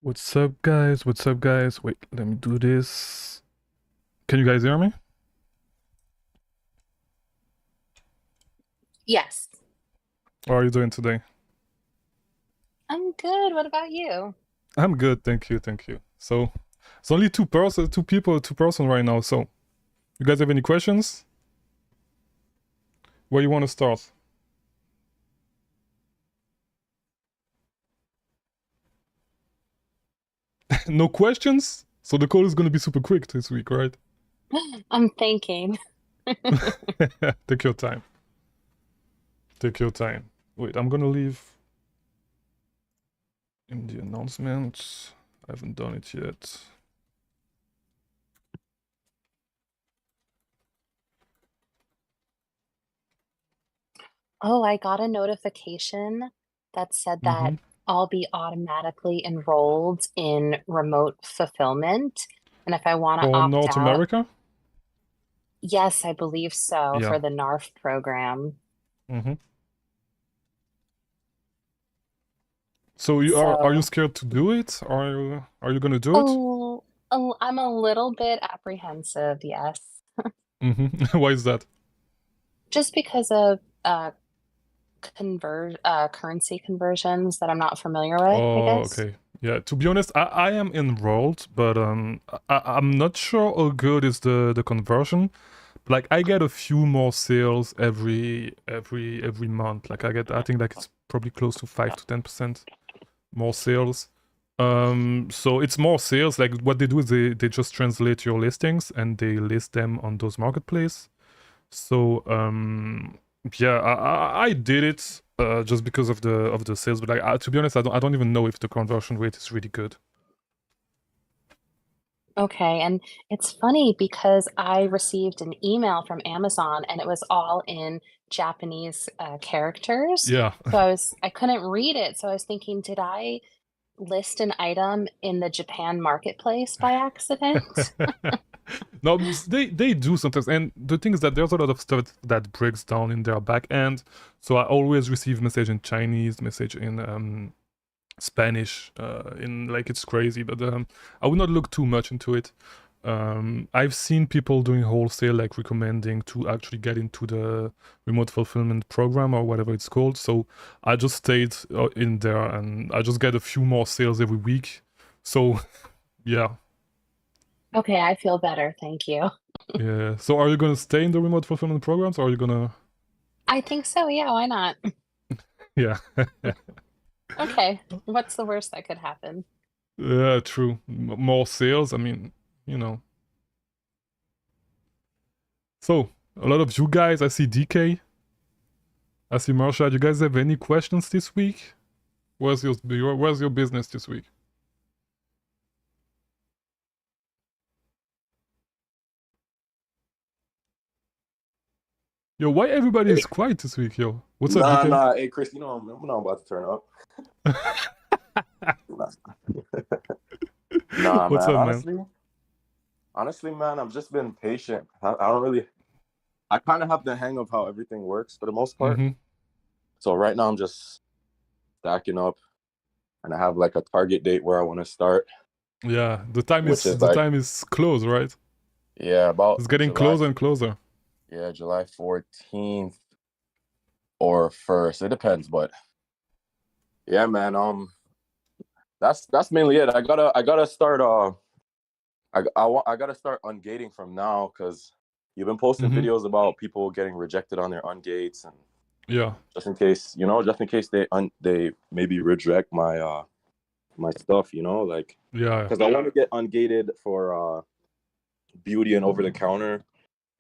What's up, guys? What's up, guys? Wait, let me do this. Can you guys hear me? Yes, How are you doing today? I'm good. What about you? I'm good, thank you, thank you. So, it's only two people, two-person right now. So, you guys have any questions? Where you want to start? No questions? So the call is gonna be super quick this week, right? I'm thinking. Take your time. Take your time. Wait, I'm gonna leave in the announcements. I haven't done it yet. Oh, I got a notification that said that Mm-hmm. I'll be automatically enrolled in remote fulfillment. And if I want to For opt North out, America? yes, I believe so Yeah. for the NARF program. Mm-hmm. So are you So, scared to do it? Are you gonna do it? oh, I'm a little bit apprehensive, yes. Mm-hmm. Why is that? Just because of currency conversions that I'm not familiar with, I Oh, guess. okay. Yeah. To be honest, I am enrolled, but I'm not sure how good is the conversion. Like I get a few more sales every month. Like I think like it's probably close to 5 to 10% more sales. So it's more sales. Like what they do is they just translate your listings and they list them on those marketplace. So yeah, I did it just because of the sales, but like to be honest, I don't even know if the conversion rate is really good. Okay, and it's funny because I received an email from Amazon and it was all in Japanese characters. Yeah. So I couldn't read it. So I was thinking, did I list an item in the Japan marketplace by accident? No, they do sometimes, and the thing is that there's a lot of stuff that breaks down in their back end. So I always receive message in Chinese, message in Spanish, in like it's crazy, but I would not look too much into it. I've seen people doing wholesale, like recommending to actually get into the remote fulfillment program or whatever it's called. So I just stayed in there, and I just get a few more sales every week. So yeah, Okay, I feel better. Thank you. yeah. So are you gonna stay in the remote fulfillment programs, or are you gonna? I think so. Yeah, why not? Yeah, Okay, what's the worst that could happen? yeah, true. More sales. I mean, you know. So a lot of you guys, I see DK. I see Marsha. Do you guys have any questions this week? Where's your business this week? Yo, why everybody Hey, is quiet this week, yo? What's up, nah, DK? nah. Hey, Chris, I'm not about to turn up. Nah, nah, What's man. up, man? Honestly, man, I've just been patient. I don't really. I kind of have the hang of how everything works for the most part. Mm-hmm. So right now, I'm just stacking up, and I have like a target date where I want to start, Yeah, the time which is is the like, time is close, right? yeah, about It's getting July. closer and closer. Yeah, July 14th or 1st. It depends, but yeah, man. That's mainly it. I gotta start. I gotta start ungating from now because you've been posting Mm-hmm. videos about people getting rejected on their ungates, and Yeah, just in case they maybe reject my stuff, like yeah, because I want to get ungated for beauty and over the counter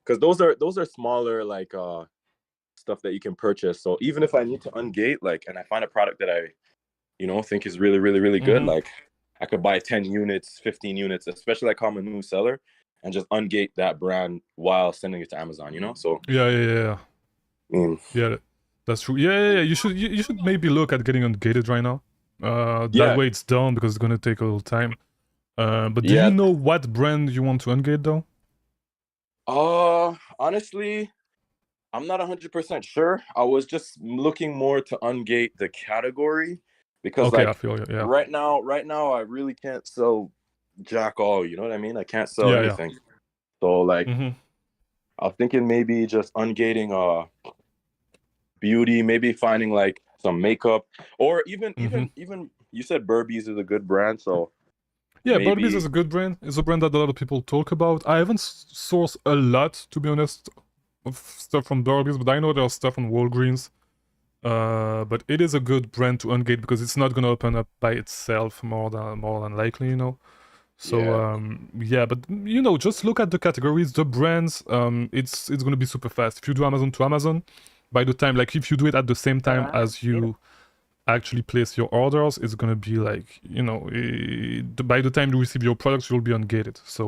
because those are smaller like stuff that you can purchase. So even if I need to ungate like and I find a product that I think is really really really good, Mm-hmm. like I could buy 10 units, 15 units, especially like I'm a new seller, and just ungate that brand while sending it to Amazon. So Yeah, yeah, yeah, yeah. mm, Yeah, that's true. Yeah, yeah, yeah. You should maybe look at getting ungated right now. That yeah, way it's done because it's gonna take a little time. But do you yeah. know what brand you want to ungate though? Honestly, I'm not 100% sure. I was just looking more to ungate the category because Okay, I like feel you. Yeah. right now I really can't sell jack all. You know what I mean? I can't sell Yeah, yeah. anything. So like Mm-hmm. I was thinking maybe just ungating beauty, maybe finding like some makeup, or Mm-hmm. even you said Burbies is a good brand, so Yeah, Budbees is maybe a good brand. It's a brand that a lot of people talk about. I haven't sourced a lot, to be honest, of stuff from Budbees, but I know there's stuff on Walgreens. But it is a good brand to ungate because it's not gonna open up by itself more than likely, you know. So yeah. yeah, but you know, just look at the categories, the brands. It's gonna be super fast. If you do Amazon to Amazon, by the time, like if you do it at the same time as you actually place your orders, it's gonna be like, you know, by the time you receive your products, you'll be ungated. So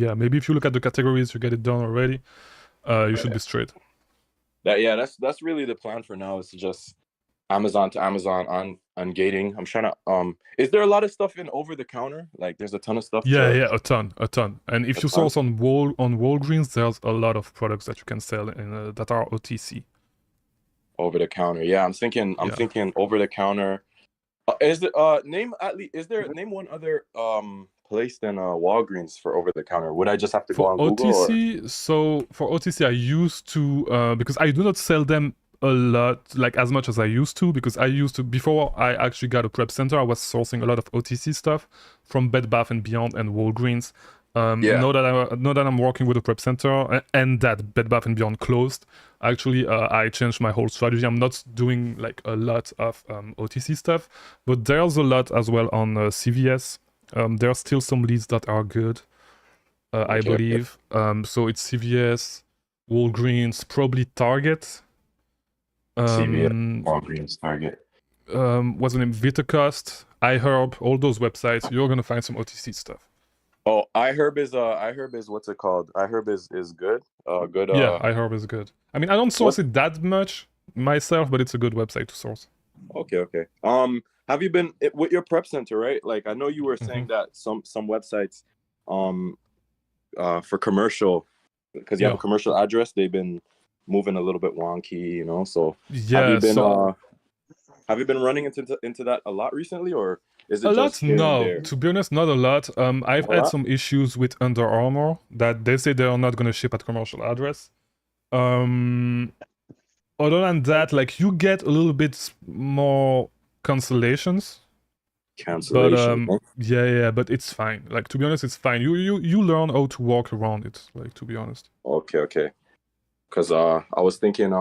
yeah, maybe if you look at the categories, you get it done already. You should be straight. That's really the plan for now, is to just Amazon to Amazon on gating. I'm trying to is there a lot of stuff in over the counter? Like there's a ton of stuff Yeah, to yeah, a ton, a ton. And if a you ton source on Walgreens, there's a lot of products that you can sell in that are OTC. over the counter. Yeah, I'm Yeah. thinking over the counter. Is it name at least is there name one other place than Walgreens for over the counter? Would I just have to go For on Google or OTC, so for OTC, I used to because I do not sell them a lot, like as much as I used to, because I used to, before I actually got a prep center, I was sourcing a lot of OTC stuff from Bed Bath and Beyond and Walgreens. yeah. Now that I'm working with a prep center and that Bed Bath and Beyond closed, actually I changed my whole strategy. I'm not doing like a lot of OTC stuff, but there's a lot as well on CVS. There are still some leads that are good. I Okay. believe. So it's CVS, Walgreens, probably Target. CVS, Um, Walgreens, Target. what's the name? Vitacost, iHerb, all those websites. You're gonna find some OTC stuff. Oh, iHerb is what's it called? iHerb is good. Good Yeah, iHerb is good. I mean, I don't source what it that much myself, but it's a good website to source. okay. Have you been with your prep center, right? Like I know you were Mm-hmm. saying that some websites um for commercial, because you have Yeah. a commercial address, they've been moving a little bit wonky, you know. So Yeah. have you been running into that a lot recently, or is A it lot? just here and No. there? To be honest, not a lot. I've A had lot? some issues with Under Armour that they say they are not gonna ship at commercial address. Um, Other than that, like you get a little bit more consolations, but Cancellation. yeah, but it's fine. Like to be honest, it's fine. You learn how to walk around it. Like to be honest. Okay. Because I was thinking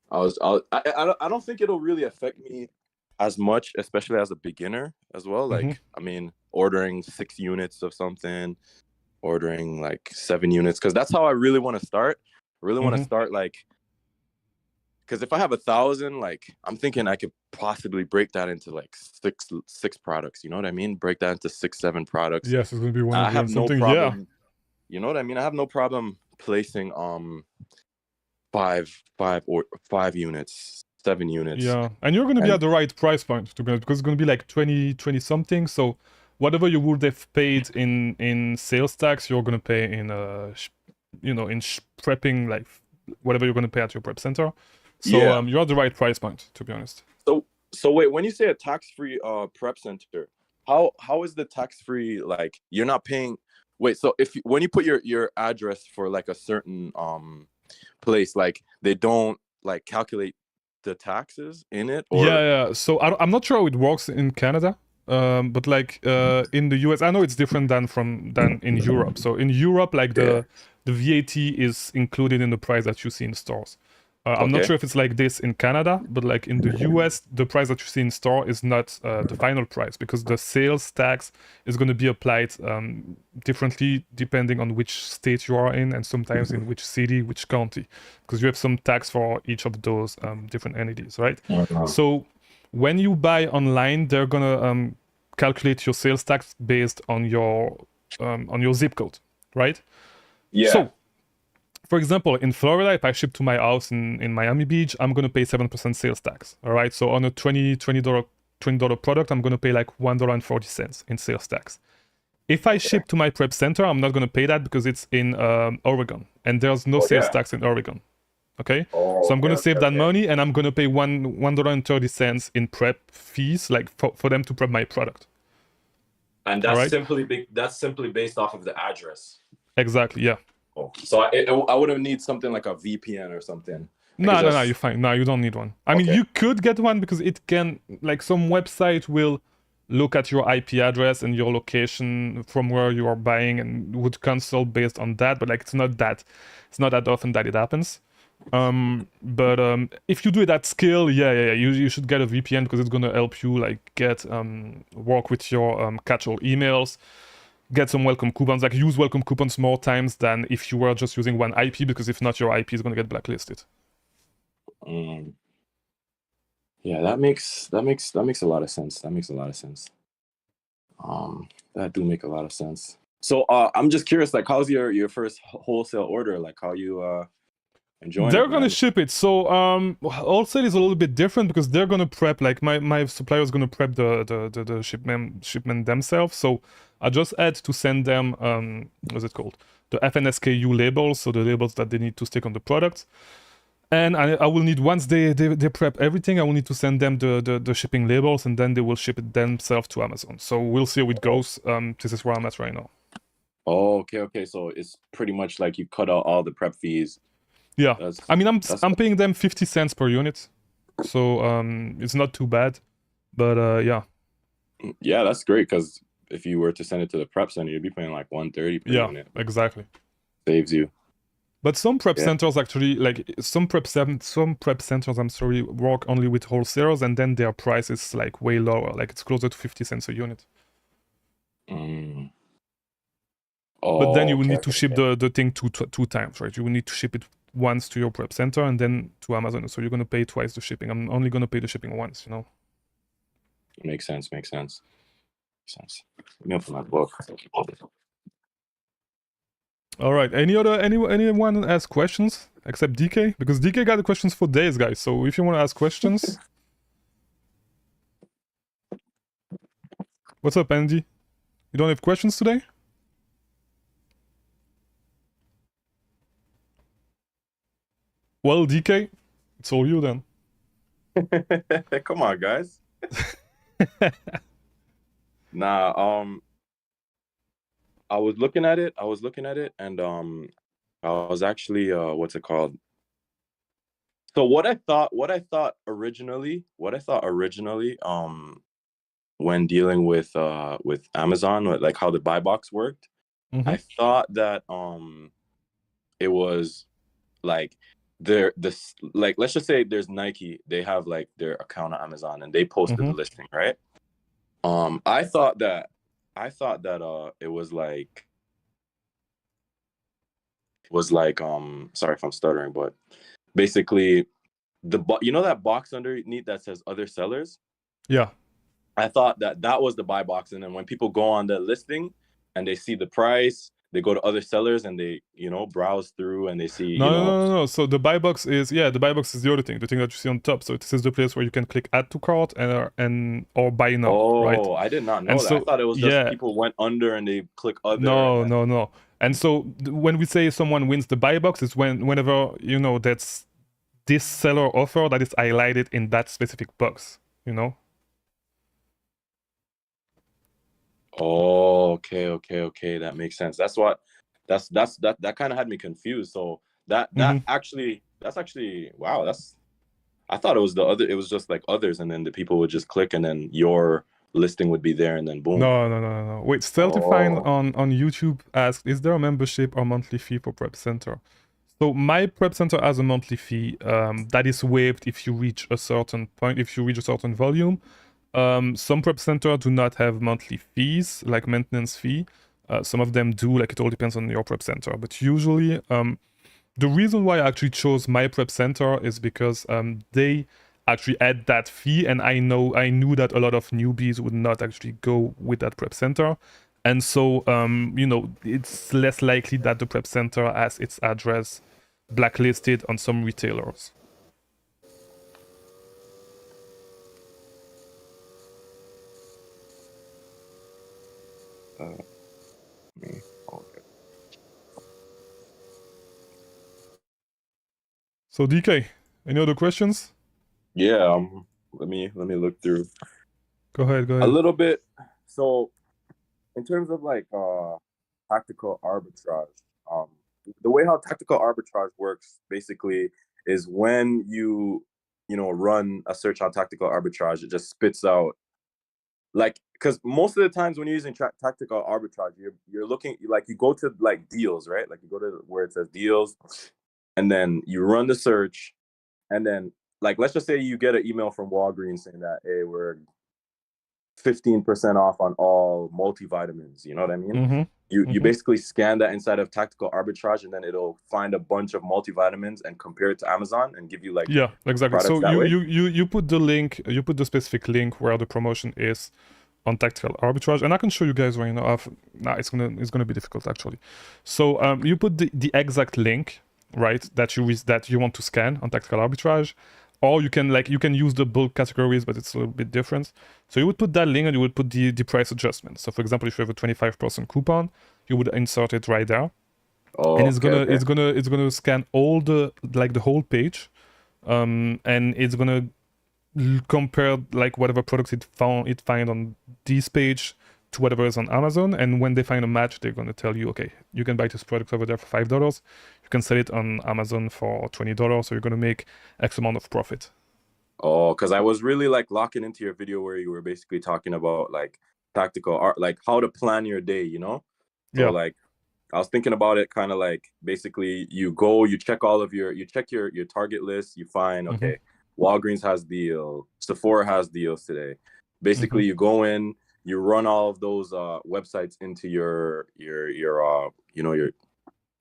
I don't think it'll really affect me as much, especially as a beginner as well. Mm-hmm. Like I mean, ordering 6 units of something, ordering like 7 units, because that's how I really want to start. I really want to Mm-hmm. start like, because if I have 1,000, like I'm thinking I could possibly break that into like six products. You know what I mean? Break that into 6, 7 products. Yes, it's gonna be I 100 have and no something. Yeah, problem. You know what I mean? I have no problem placing five units, 7 units. yeah, and you're gonna be And at the right price point to be honest, because it's gonna be like 20 something. So whatever you would have paid in sales tax, you're gonna pay in prepping, like whatever you're gonna pay at your prep center. So yeah. you're at the right price point to be honest. So wait, when you say a tax-free prep center, how is the tax-free, like you're not paying? Wait, so when you put your address for like a certain place, like they don't like calculate the taxes in it, or Yeah. So I'm not sure how it works in Canada, but like in the US, I know it's different than in Europe. So in Europe, like yeah. the VAT is included in the price that you see in stores. I'm not Okay. sure if it's like this in Canada, but like in the US, the price that you see in store is not the final price, because the sales tax is going to be applied differently depending on which state you are in, and sometimes in which city, which county, because you have some tax for each of those different entities, right? So when you buy online, they're gonna calculate your sales tax based on your zip code, right? Yeah. So for example, in Florida, if I ship to my house in Miami Beach, I'm gonna pay 7% sales tax. All right. So on a $20 product, I'm gonna pay like $1.40 in sales tax. If I ship to my prep center, I'm not gonna pay that because it's in Oregon, and there's no sales tax in Oregon. Okay, Oh, so I'm okay, gonna okay, save that okay. money, and I'm gonna pay $1.30 in prep fees, like for them to prep my product. And All that's right, simply based off of the address. exactly, yeah. Oh, so I wouldn't need something like a VPN or something. I could No, you're just fine. No, you don't need one. I mean, okay. you could get one because it can, like, some website will look at your IP address and your location from where you are buying and would cancel based on that. But like, it's not that often that it happens. But if you do it at scale, yeah, you should get a VPN because it's gonna help you like get work with your catch-all emails, get some welcome coupons, like use welcome coupons more times than if you were just using one IP, because if not, your IP is gonna get blacklisted. Mm. Yeah, that makes a lot of sense. That makes a lot of sense. That do make a lot of sense. So I'm just curious, like, how's your first wholesale order? Like, how you enjoying They're it, gonna man? ship it. So wholesale is a little bit different because they're gonna prep, like my supplier is gonna prep the shipment themselves. So I just had to send them what's it called? The FNSKU labels, so the labels that they need to stick on the product. And I will need, once they prep everything, I will need to send them the shipping labels, and then they will ship it themselves to Amazon. So we'll see how it goes. This is where I'm at right now. Oh, okay. So it's pretty much like you cut out all the prep fees. Yeah, That's I mean, that's I'm paying them 50 cents per unit, so it's not too bad. But yeah, yeah, that's great because if you were to send it to the prep center, you'd be paying like 130 per yeah, unit. exactly. Saves you. But some prep Yeah. centers actually, like some prep centers, I'm sorry, work only with wholesalers, and then their price is like way lower, like it's closer to 50 cents a unit. Mm. But then Oh, you will okay, need to okay, ship okay. the thing two times, right? You will need to ship it once to your prep center and then to Amazon. So you're gonna pay twice the shipping. I'm only gonna pay the shipping once, you know. Makes sense. Let me open my book. All right. Anyone ask questions except DK? Because DK got the questions for days, guys. So if you want to ask questions, what's up, Andy? You don't have questions today? Well, DK, it's all you then. Come on, guys. Nah, I was looking at it, and I was actually what's it called? So what I thought originally, when dealing with Amazon, like how the buy box worked, Mm-hmm. I thought that it was like this, like, let's just say there's Nike, they have like their account on Amazon and they posted Mm-hmm. the listing, right? I thought that it was like sorry if I'm stuttering, but basically you know that box underneath that says other sellers? Yeah. I thought that was the buy box, and then when people go on the listing and they see the price, they go to other sellers and they, browse through and they see, No. So the buy box is, the buy box is the other thing, the thing that you see on top. So this is the place where you can click add to cart and or buy now, right? Oh, I did not And know that. I so thought it was just yeah, people went under and they click other and no, then. no, no. And so when we say someone wins the buy box, it's whenever that's this seller offer that is highlighted in that specific box, you know. Oh, okay. That makes sense. That kind of had me confused. So Mm-hmm. that's actually wow. I thought it was the other. It was just like others, and then the people would just click, and then your listing would be there, and then boom. No. Wait, Steltifine Oh, on YouTube asked, is there a membership or monthly fee for Prep Center? So my Prep Center has a monthly fee that is waived if you reach a certain point, if you reach a certain volume. Some Prep Center do not have monthly fees, like maintenance fee. Some of them do, like it all depends on your Prep Center. But usually, the reason why I actually chose my Prep Center is because they actually add that fee, and I knew that a lot of newbies would not actually go with that Prep Center. And so, it's less likely that the Prep Center has its address blacklisted on some retailers. me. Okay. So DK, any other questions? Yeah. Let me look through Go ahead, go a ahead. little bit. So in terms of like tactical arbitrage, um, the way how tactical arbitrage works basically is when run a search on tactical arbitrage, it just spits out like because most of the times when you're using tactical arbitrage, you're looking like you go to like deals, right? Like you go to where it says deals, and then you run the search, and then like let's just say you get an email from Walgreens saying that hey, we're 15% off on all multivitamins. You know what I mean? Mm-hmm. You Mm-hmm. basically scan that inside of tactical arbitrage, and then it'll find a bunch of multivitamins and compare it to Amazon and give you like Yeah, exactly. products So that way. you put the link, you put the specific link where the promotion is on tactical arbitrage, and I can show you guys right now. Nah, it's gonna be difficult actually. So you put the exact link, right, that you want to scan on tactical arbitrage, or you can use the bulk categories, but it's a little bit different. So you would put that link and you would put the price adjustment. So for example, if you have a 25% coupon, you would insert it right there, Oh, and okay, okay. it's gonna scan all the whole page, and it's gonna compare like whatever products it find on this page to whatever is on Amazon, and when they find a match, they're gonna tell you, okay, you can buy this product over there for $5. You can sell it on Amazon for $20, so you're gonna make X amount of profit. Oh, because I was really like locking into your video where you were basically talking about like tactical art, like how to plan your day, you know? So Yeah. like I was thinking about it kind of like basically you go, you check your target list, you find Mm-hmm. okay, Walgreens has deal, Sephora has deals today. Mm-hmm. Basically, you go in, you run all of those websites into your your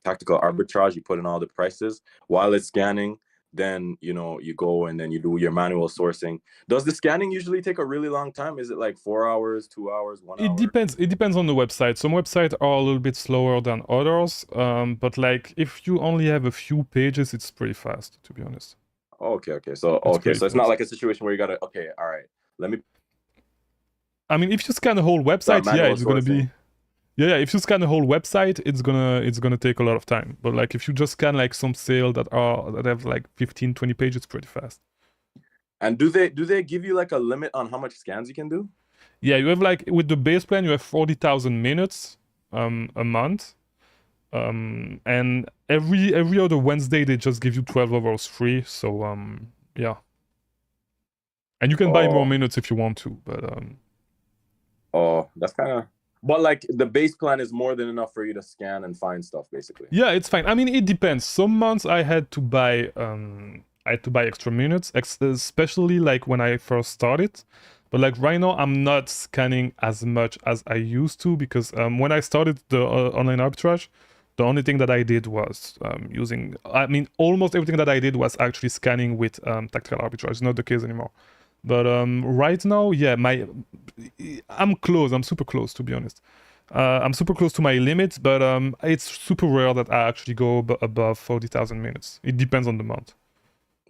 tactical arbitrage, you put in all the prices while it's scanning, then you go and then you do your manual sourcing. Does the scanning usually take a really long time? Is it like 4 hours, 2 hours, 1 hour? It depends on the website. Some websites are a little bit slower than others, but like if you only have a few pages, it's pretty fast, to be honest. Okay, so It's pretty it's not fast. like a situation where you gotta okay, all right, let me I mean, if you scan the whole start website, yeah, manual it's gonna sourcing. be yeah. If you scan the whole website, it's gonna take a lot of time. But like if you just scan like some sale that have like 15, 20 pages, it's pretty fast. And do they give you like a limit on how much scans you can do? Yeah, you have like with the base plan, you have 40,000 minutes a month. And every other Wednesday they just give you 12 hours free. So yeah. And you can buy more Oh, minutes if you want to, but that's kind of. But like the base plan is more than enough for you to scan and find stuff, basically. yeah, it's fine. I mean, it depends. Some months I had to buy extra minutes, especially like when I first started. But like right now, I'm not scanning as much as I used to because when I started the online arbitrage, the only thing that I did was using. I mean, almost everything that I did was actually scanning with tactical arbitrage. It's not the case anymore. But right now, yeah, I'm close. I'm super close, to be honest. I'm super close to my limit, but it's super rare that I actually go above 40,000 minutes. It depends on the month.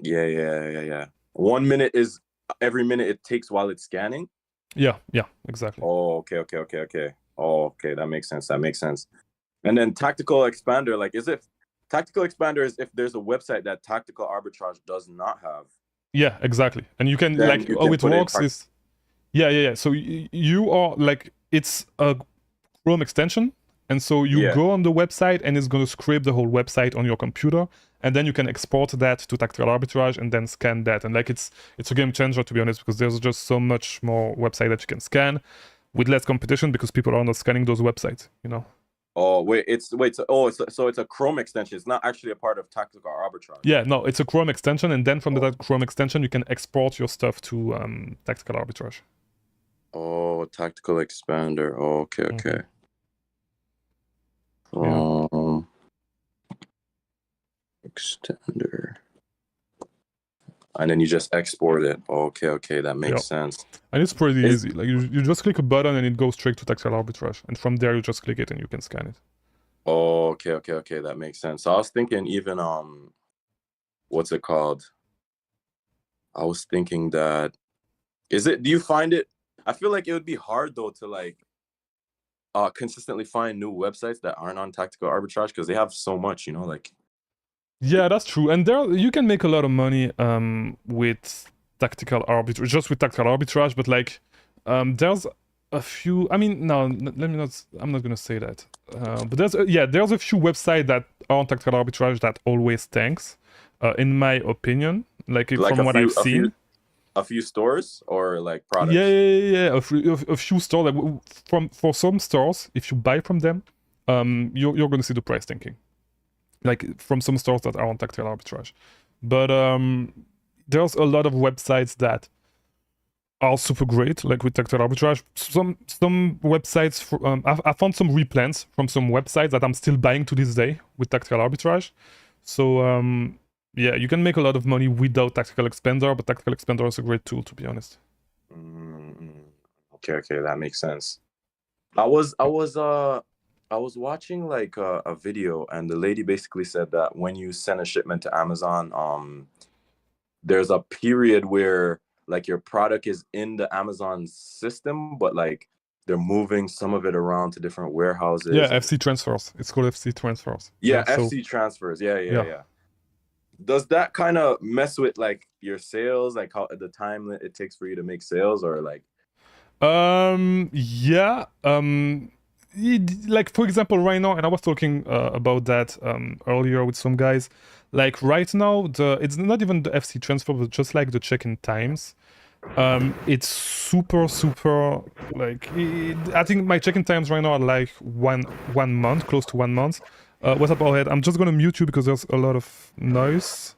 Yeah. 1 minute is every minute it takes while it's scanning. Yeah, exactly. Oh, okay. Oh, okay, that makes sense. And then tactical expander, like, is it tactical expander is if there's a website that tactical arbitrage does not have, Yeah, exactly. And you can then like you how can it put in. works is yeah. So you are like it's a Chrome extension, and so you Yeah. go on the website and it's gonna scrape the whole website on your computer, and then you can export that to tactical arbitrage and then scan that. And like it's a game changer, to be honest, because there's just so much more website that you can scan with less competition because people are not scanning those websites, you know. Oh wait, it's a Chrome extension. It's not actually a part of tactical arbitrage. Yeah, no, it's a Chrome extension, and then from that Chrome extension you can export your stuff to tactical arbitrage. Oh, tactical expander. Oh, okay. Yeah. Extender. And then you just export it. Okay, that makes sense. And it's pretty easy. Like you just click a button and it goes straight to tactical arbitrage, and from there you just click it and you can scan it. Oh, okay, that makes sense. So I was thinking even what's it called? I was thinking that do you find it? I feel like it would be hard though to like consistently find new websites that aren't on tactical arbitrage because they have so much, like Yeah, that's true. And there you can make a lot of money with tactical arbitrage, just with tactical arbitrage, but like there's a few, I mean, no, let me not, I'm not gonna say that. But there's there's a few websites that are on tactical arbitrage that always tanks, in my opinion, like Like from what I've seen. a few stores or like Yeah, products? a few stores. Like for some stores, if you buy from them, you're gonna see the price tanking. Like from some stores that are on tactical arbitrage, but there's a lot of websites that are super great, like with tactical arbitrage. Some websites, I found some replans from some websites that I'm still buying to this day with tactical arbitrage. So yeah, you can make a lot of money without tactical expander, but tactical expander is a great tool, to be honest. Okay, that makes sense. I was watching like a video, and the lady basically said that when you send a shipment to Amazon, there's a period where like your product is in the Amazon system, but like they're moving some of it around to different warehouses. Yeah, FC transfers. It's called FC transfers. Yeah, so, FC transfers. Yeah. Does that kind of mess with like your sales, like how the time that it takes for you to make sales, or like? Yeah. Like for example, right now, and I was talking about that earlier with some guys. Like right now, it's not even the FC transfer, but just like the check-in times. It's super like I think my check-in times right now are like one month, close to 1 month. What's up, Allhead? I'm just gonna mute you because there's a lot of noise.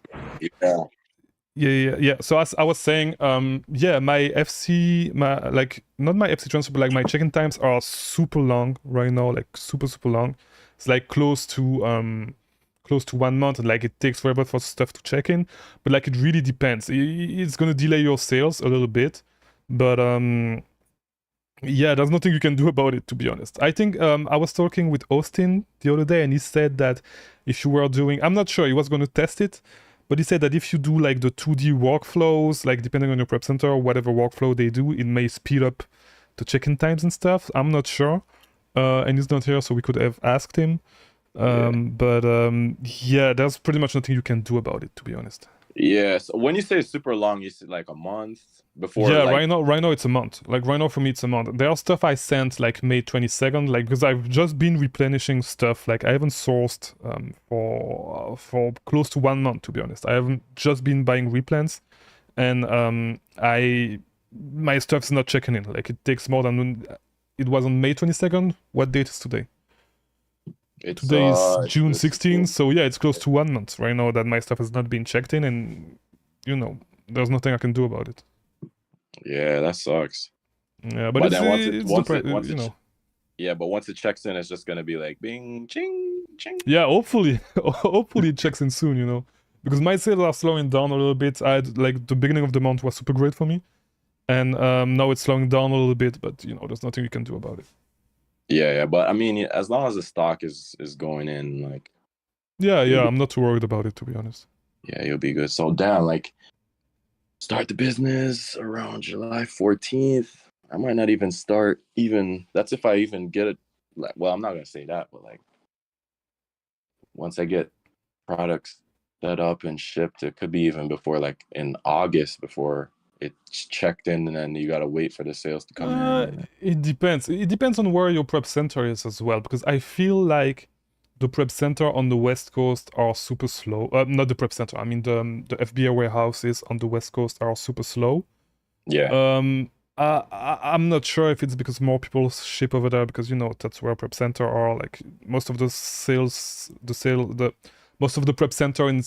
Yeah. So as I was saying, yeah, my FC, like not my FC transfer, but like my check-in times are super long right now, like super long. It's like close to 1 month, and like it takes forever for stuff to check in. But like it really depends. It's gonna delay your sales a little bit, but yeah, there's nothing you can do about it, to be honest. I think I was talking with Austin the other day, and he said that if you were doing, I'm not sure, he was going to test it, but he said that if you do like the 2D workflows, like depending on your prep center, whatever workflow they do, it may speed up the check-in times and stuff. I'm not sure. And he's not here, so we could have asked him. But yeah, there's pretty much nothing you can do about it, to be honest. Yeah. So when you say super long, you say like a month before? Yeah, like... right now it's a month. Like right now for me it's a month. There are stuff I sent like May 22nd, like because I've just been replenishing stuff. Like I haven't sourced for close to 1 month, to be honest. I haven't just been buying replans, and my stuff's not checking in. Like it takes more than, it was on May 22nd. What date is today? Today is June 16th, so yeah, it's close to 1 month right now that my stuff has not been checked in, and you know, there's nothing I can do about it. Yeah, that sucks. Yeah, but yeah, but once it checks in, it's just gonna be like bing, ching, ching. Yeah, hopefully it checks in soon, you know, because my sales are slowing down a little bit. Like the beginning of the month was super great for me, and now it's slowing down a little bit. But you know, there's nothing you can do about it. Yeah, but I mean, as long as the stock is going in, like. Yeah, I'm not too worried about it, to be honest. Yeah, you'll be good. So damn, like, start the business around July 14th. I might not even start. That's if I even get it. Like, well, I'm not gonna say that, but like, once I get products set up and shipped, it could be even before, like in August, before it's checked in, and then you gotta wait for the sales to come in. It depends. It depends on where your prep center is as well, because I feel like the prep center on the West Coast are super slow. Not the prep center. I mean the FBA warehouses on the West Coast are super slow. Yeah. I'm not sure if it's because more people ship over there, because you know that's where prep center are. Like most of the most of the prep center in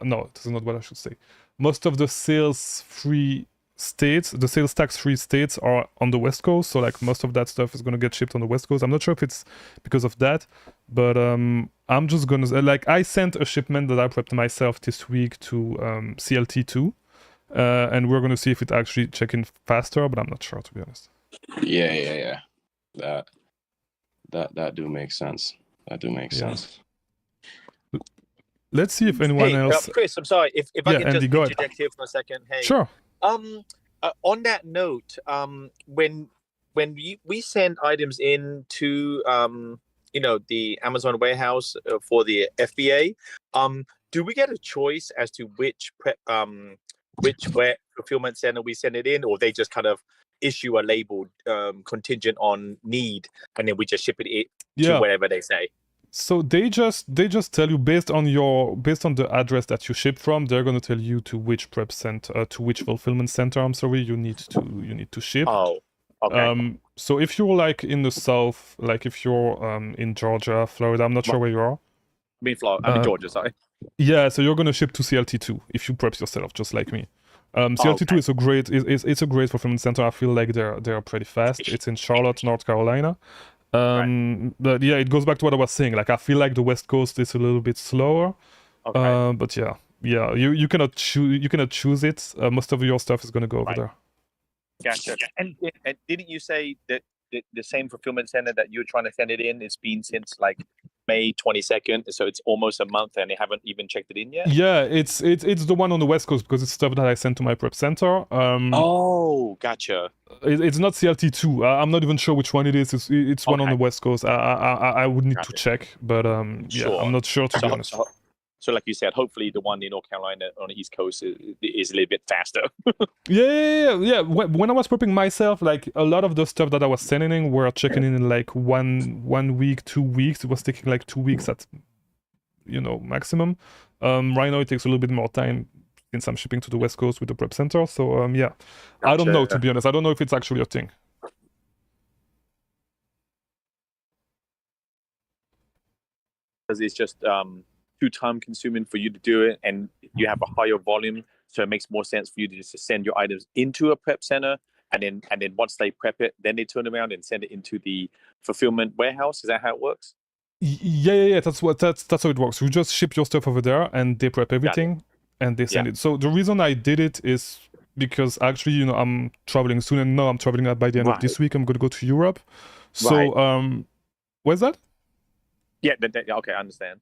no, this is not what I should say. Most of the sales free states, the sales tax free states, are on the West Coast, so like most of that stuff is gonna get shipped on the West Coast. I'm not sure if it's because of that, but I'm just gonna like, I sent a shipment that I prepped myself this week to CLT2, and we're gonna see if it actually check in faster, but I'm not sure, to be honest. Yeah. That do make sense. That do make sense. Let's see if anyone else. Chris, I'm sorry if I can just interject here for a second. Hey. Sure. On that note, when we send items into the Amazon warehouse for the FBA, do we get a choice as to which where fulfillment center we send it in, or they just kind of issue a label contingent on need, and then we just ship it to wherever they say? So they just tell you based on the address that you ship from, they're gonna tell you to which fulfillment center, I'm sorry, you need to ship. Oh, okay. So if you're like in the south, like if you're in Georgia, Florida, I'm not sure where you are. I'm in Georgia, sorry. Yeah, so you're gonna ship to CLT2 if you prep yourself, just like me. CLT2 is a great it's a great fulfillment center. I feel like they're pretty fast. It's in Charlotte, North Carolina. But yeah, it goes back to what I was saying. Like I feel like the West Coast is a little bit slower. Okay. But yeah, you cannot choose it. Most of your stuff is gonna go over there. Gotcha. And didn't you say that the same fulfillment center that you're trying to send it in, it's been since like May 22nd, so it's almost a month and they haven't even checked it in yet? Yeah, it's the one on the West Coast because it's stuff that I sent to my prep center. Oh, gotcha. It's not CLT2. I'm not even sure which one it is. It's one on the West Coast. I would need to check, but yeah, I'm not sure to be honest. So like you said, hopefully the one in North Carolina on the East Coast is a little bit faster. Yeah. When I was prepping myself, like a lot of the stuff that I was sending in were checking in like one week, 2 weeks. It was taking like 2 weeks at maximum. Right now it takes a little bit more time since I'm shipping to the West Coast with the prep center. So yeah, gotcha. I don't know, to be honest. I don't know if it's actually a thing. Because it's just too time consuming for you to do it, and you have a higher volume, so it makes more sense for you to just send your items into a prep center, and then once they prep it, then they turn around and send it into the fulfillment warehouse. Is that how it works? Yeah. That's how it works. You just ship your stuff over there, and they prep everything, and they send it. So the reason I did it is because actually, I'm traveling soon, and now I'm traveling by the end of this week. I'm gonna go to Europe. So where's that? Yeah. Okay, I understand.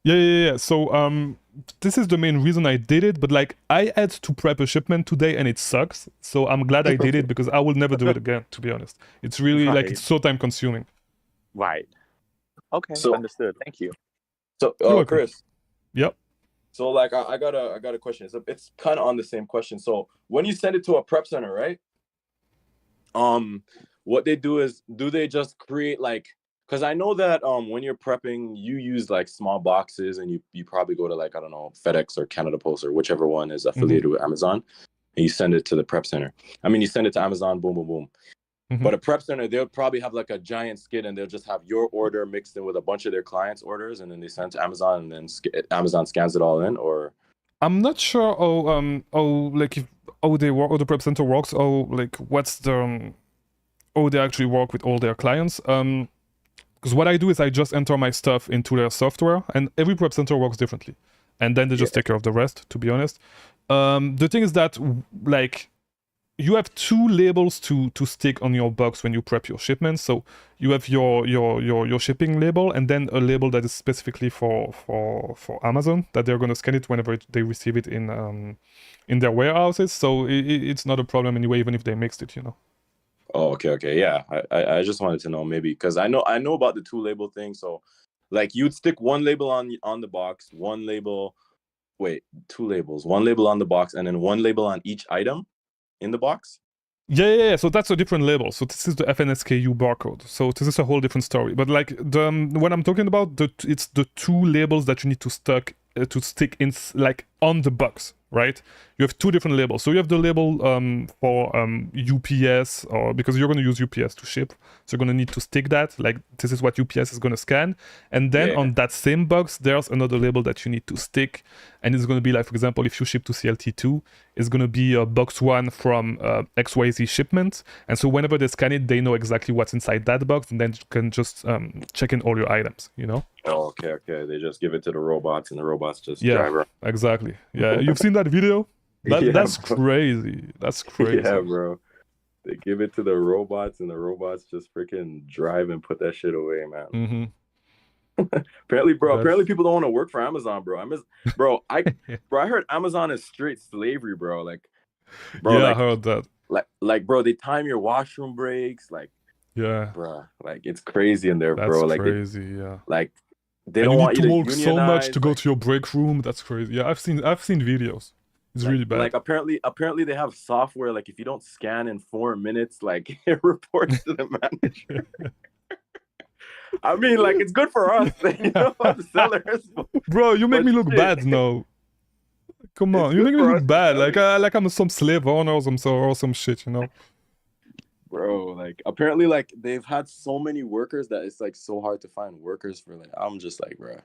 Yeah. So this is the main reason I did it, but like I had to prep a shipment today and it sucks. So I'm glad I did it because I will never do it again, to be honest. It's really like it's so time consuming. Right. Okay. So understood. Thank you. So Chris. Yep. So like I got a question. It's kind of on the same question. So when you send it to a prep center, right? What they do is, do they just create like, because I know that when you're prepping, you use like small boxes, and you probably go to like, I don't know, FedEx or Canada Post or whichever one is affiliated with Amazon, and you send it to the prep center. I mean, you send it to Amazon, boom, boom, boom. But a prep center, they'll probably have like a giant skid, and they'll just have your order mixed in with a bunch of their clients' orders, and then they send it to Amazon, and then Amazon scans it all in. Or I'm not sure how they work, how the prep center works, or like what's the how they actually work with all their clients. Because what I do is I just enter my stuff into their software, and every prep center works differently, and then they just take care of the rest, to be honest. The thing is that like you have 2 labels to stick on your box when you prep your shipment. So you have your shipping label, and then a label that is specifically for Amazon, that they're going to scan it whenever they receive it in their warehouses. So it's not a problem anyway, even if they mixed it, Oh, okay. Yeah, I just wanted to know, maybe because I know about the 2 label thing. So like you'd stick 1 label on the box, 2 labels, 1 label on the box, and then 1 label on each item in the box. Yeah. So that's a different label. So this is the FNSKU barcode. So this is a whole different story. But like when I'm talking about it's the 2 labels that you need to stick in like on the box, right? You have 2 different labels. So you have the label for UPS, or because you're going to use UPS to ship, so you're going to need to stick that, like this is what UPS is going to scan. And then on that same box, there's another label that you need to stick, and it's going to be like, for example, if you ship to CLT2, it's going to be box 1 from XYZ shipment. And so whenever they scan it, they know exactly what's inside that box, and then you can just check in all your items, Oh, okay. They just give it to the robots, and the robots just drive around. Exactly. Yeah, you've seen that video? That's crazy. That's crazy. Yeah, bro. They give it to the robots, and the robots just freaking drive and put that shit away, man. Apparently people don't want to work for Amazon, bro. I heard Amazon is straight slavery, bro. Like, bro, I heard that. Like, bro, they time your washroom breaks, like, yeah, bro, like it's crazy in there, that's bro. Like, crazy, yeah. Like, they And don't you need want to you to walk so much unionize. to go to your break room. That's crazy. Yeah, I've seen videos. It's really bad. Like apparently they have software, like if you don't scan in 4 minutes, like it reports to the manager. I mean, like it's good for us, you know, the sellers. Bro, you make but me look shit, bad now. Come it's on, you good make me for look us, bad. sellers. Like I'm some slave owner or some shit, you know. Bro, like apparently like they've had so many workers that it's like so hard to find workers for. Like I'm just like, bro.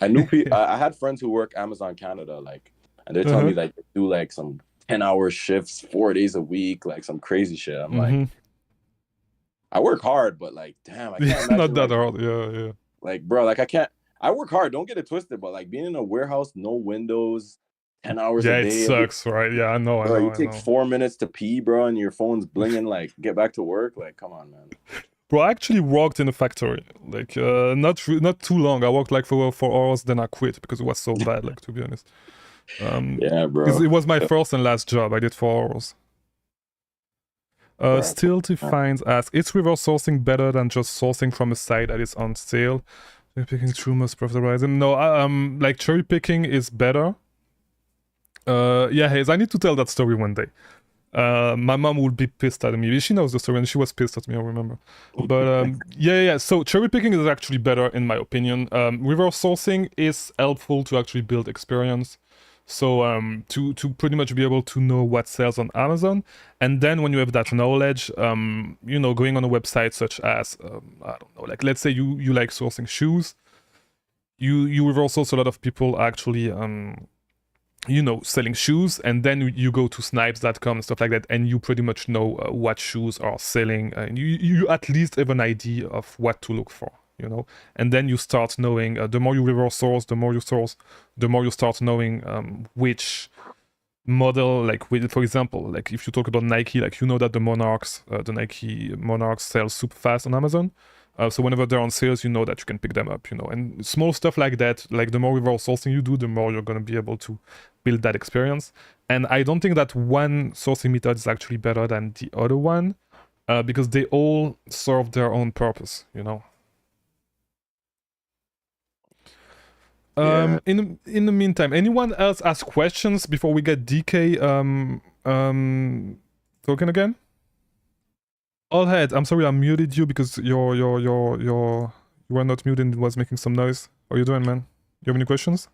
I knew people. I had friends who work Amazon Canada, like, and they're telling me like they do like some 10-hour shifts, 4 days a week, like some crazy shit. I'm like, I work hard, but like, damn, I can't imagine. Not that like, hard. Yeah. Like, bro, like I can't. I work hard. Don't get it twisted, but like being in a warehouse, no windows, 10 hours Yeah, a it day. sucks, right? Yeah, I know. Bro, you take 4 minutes to pee, bro, and your phone's blinging. Like, get back to work. Like, come on, man. Bro, I actually worked in a factory. Like, not too long. I worked like for 4 hours, then I quit because it was so bad. Like, to be honest. Yeah, bro. Because it was my first and last job. I did 4 hours. Still to find ask, is reverse sourcing better than just sourcing from a site that is on sale? Cherry picking true most profitable item. No, like cherry picking is better. Yeah, Hayes, I need to tell that story one day. My mom would be pissed at me. She knows the story and she was pissed at me, I remember. But yeah. So cherry picking is actually better in my opinion. Reverse sourcing is helpful to actually build experience. So to pretty much be able to know what sells on Amazon, and then when you have that knowledge, you know, going on a website such as I don't know, like let's say you like sourcing shoes, you reverse source a lot of people actually you know, selling shoes, and then you go to snipes.com and stuff like that, and you pretty much know what shoes are selling, and you at least have an idea of what to look for, you know. And then you start knowing, the more you reverse source, the more you start knowing which model, like for example, like if you talk about Nike, like you know that the Nike Monarchs sell super fast on Amazon. So whenever they're on sales, you know that you can pick them up, you know. And small stuff like that, like the more reverse sourcing you do, the more you're going to be able to build that experience. And I don't think that one sourcing method is actually better than the other one, because they all serve their own purpose, you know. Yeah. In the meantime, anyone else ask questions before we get DK talking again? All head, I'm sorry I muted you because you were not muted and it was making some noise. How are you doing, man? You have any questions?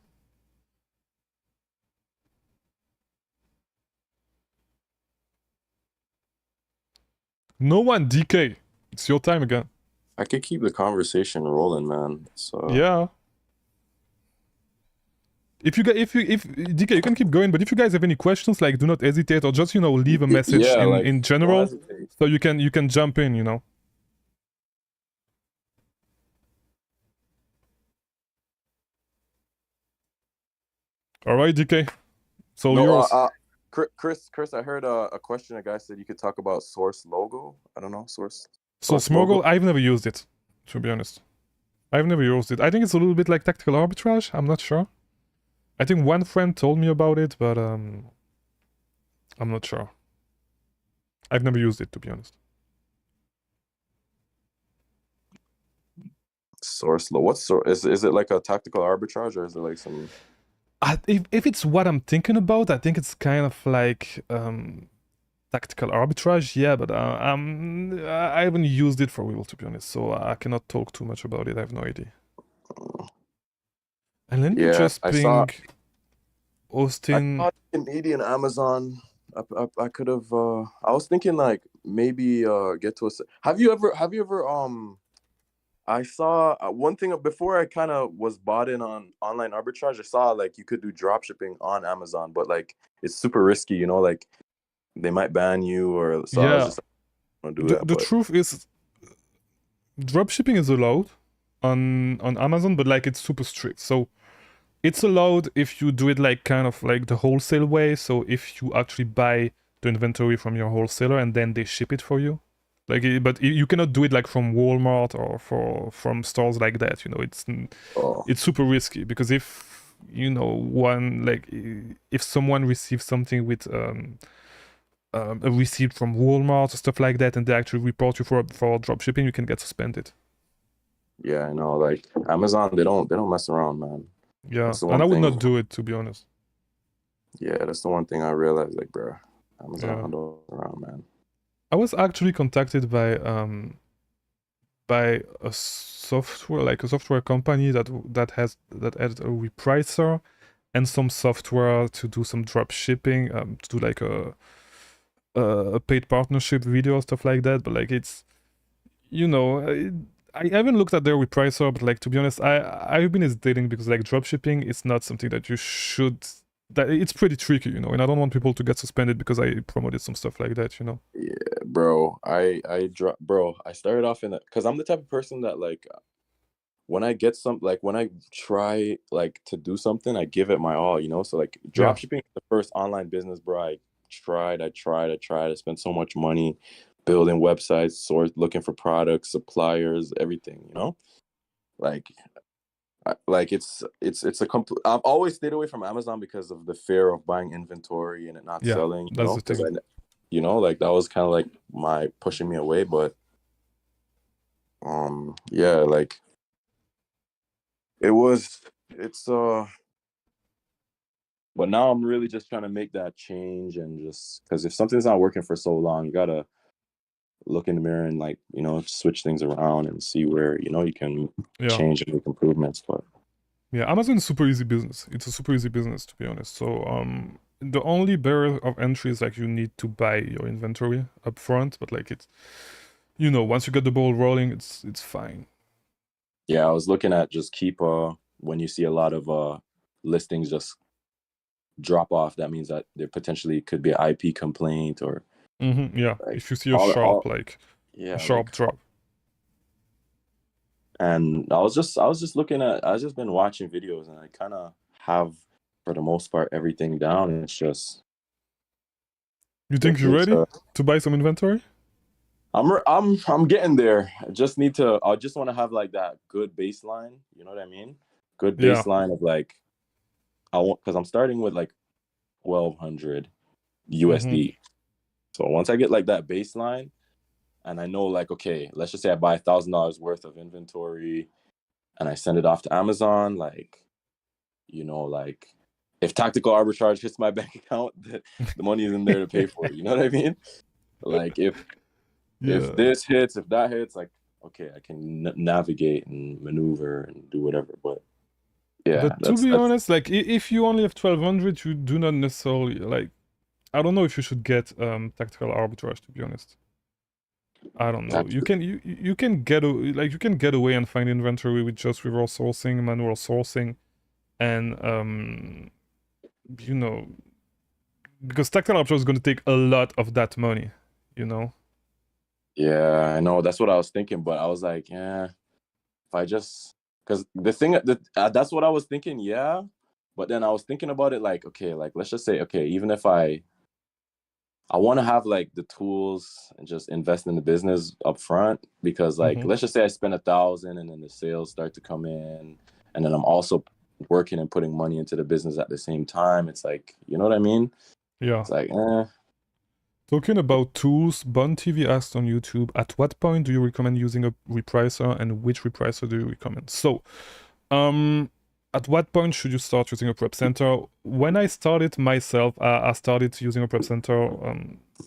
No one, DK. It's your time again. I could keep the conversation rolling, man. So yeah. If DK, you can keep going, but if you guys have any questions, like do not hesitate, or just, you know, leave a message in general, so you can jump in, you know. All right, DK. So yours. Chris, I heard a question. A guy said you could talk about source logo. I don't know, source logo. I've never used it, to be honest. I've never used it. I think it's a little bit like tactical arbitrage. I'm not sure. I think one friend told me about it, but I'm not sure. I've never used it, to be honest. Source logo. What's source? Is it like a tactical arbitrage, or is it like some? If it's what I'm thinking about, I think it's kind of like tactical arbitrage, yeah. But I haven't used it for real, to be honest. So I cannot talk too much about it. I have no idea. And let me just ping Austin. I saw Canadian Amazon. I could have. I was thinking like maybe get to a. Have you ever? I saw one thing before I kind of was bought in on online arbitrage. I saw like you could do drop shipping on Amazon, but like it's super risky, you know, like they might ban you or so. Yeah. I was just like, do that. The truth is, drop shipping is allowed on Amazon, but like it's super strict. So it's allowed if you do it like kind of like the wholesale way. So if you actually buy the inventory from your wholesaler and then they ship it for you. Like, but you cannot do it like from Walmart or from stores like that. You know, it's super risky because if you know if someone receives something with a receipt from Walmart or stuff like that, and they actually report you for drop shipping, you can get suspended. Yeah, I know. Like Amazon, they don't mess around, man. Yeah, That's the and one I would thing. not do it, to be honest. Yeah, that's the one thing I realized. Like, bro, Yeah. Amazon don't mess around, man. I was actually contacted by a software, like a software company that had a repricer and some software to do some drop shipping, to do like a paid partnership video, stuff like that. But like it's, you know, I haven't looked at their repricer, but like to be honest, I've been hesitating because like drop shipping is not something that you should. That it's pretty tricky, you know, and I don't want people to get suspended because I promoted some stuff like that, you know. Yeah, bro. I started off in because I'm the type of person that like when I get when I try like to do something, I give it my all, you know. So like Yeah, dropshipping is the first online business, bro. I spent so much money building websites, looking for products, suppliers, everything, you know. Like like it's a complete. I've always stayed away from Amazon because of the fear of buying inventory and it not yeah, selling, you that's know, the because thing. you know, like that was kind of like my pushing me away. But yeah, like it's but now I'm really just trying to make that change and just because if something's not working for so long, you gotta look in the mirror and like, you know, switch things around and see where, you know, you can Yeah. change and make improvements. But Yeah, Amazon is super easy business. It's a super easy business, to be honest. So the only barrier of entry is like you need to buy your inventory up front, but like it's, you know, once you get the ball rolling, it's fine. yeah, I was looking at just keep when you see a lot of listings just drop off, that means that there potentially could be an IP complaint or Yeah, like if you see a sharp like a yeah, sharp like drop. and I was just looking at I just been watching videos and I kind of have for the most part everything down. It's just You think just you're need ready to to buy some inventory? I'm getting there. I just want to have like that good baseline, you know what I mean? Good Yeah. baseline of like I want because I'm starting with like 1200 Mm-hmm. USD. So once I get like that baseline and I know like okay, let's just say I buy $1,000 worth of inventory and I send it off to Amazon, like you know, like if tactical arbitrage hits my bank account, the money is in there to pay for it. You know what I mean? Like if Yeah. this hits, if that hits, like okay, I can navigate and maneuver and do whatever. But yeah, But to that's be that's honest, like if you only have 1200, you do not necessarily like. I don't know if you should get tactical arbitrage. To be honest, I don't know. that's You can get like you can get away and find inventory with just reverse sourcing, manual sourcing, and you know, because tactical arbitrage is going to take a lot of that money. You know. yeah, I know that's what I was thinking, but I was like, yeah, if I just because the thing that that's what I was thinking, yeah. But then I was thinking about it like, okay, like let's just say, okay, even if I want to have like the tools and just invest in the business up front because like Mm-hmm. let's just say I spend 1,000 and then the sales start to come in and then I'm also working and putting money into the business at the same time. It's like, you know what I mean? Yeah. It's like, Talking about tools, Bun TV asked on YouTube, at what point do you recommend using a repricer and which repricer do you recommend? So, at what point should you start using a prep center? When I started myself, I started using a prep center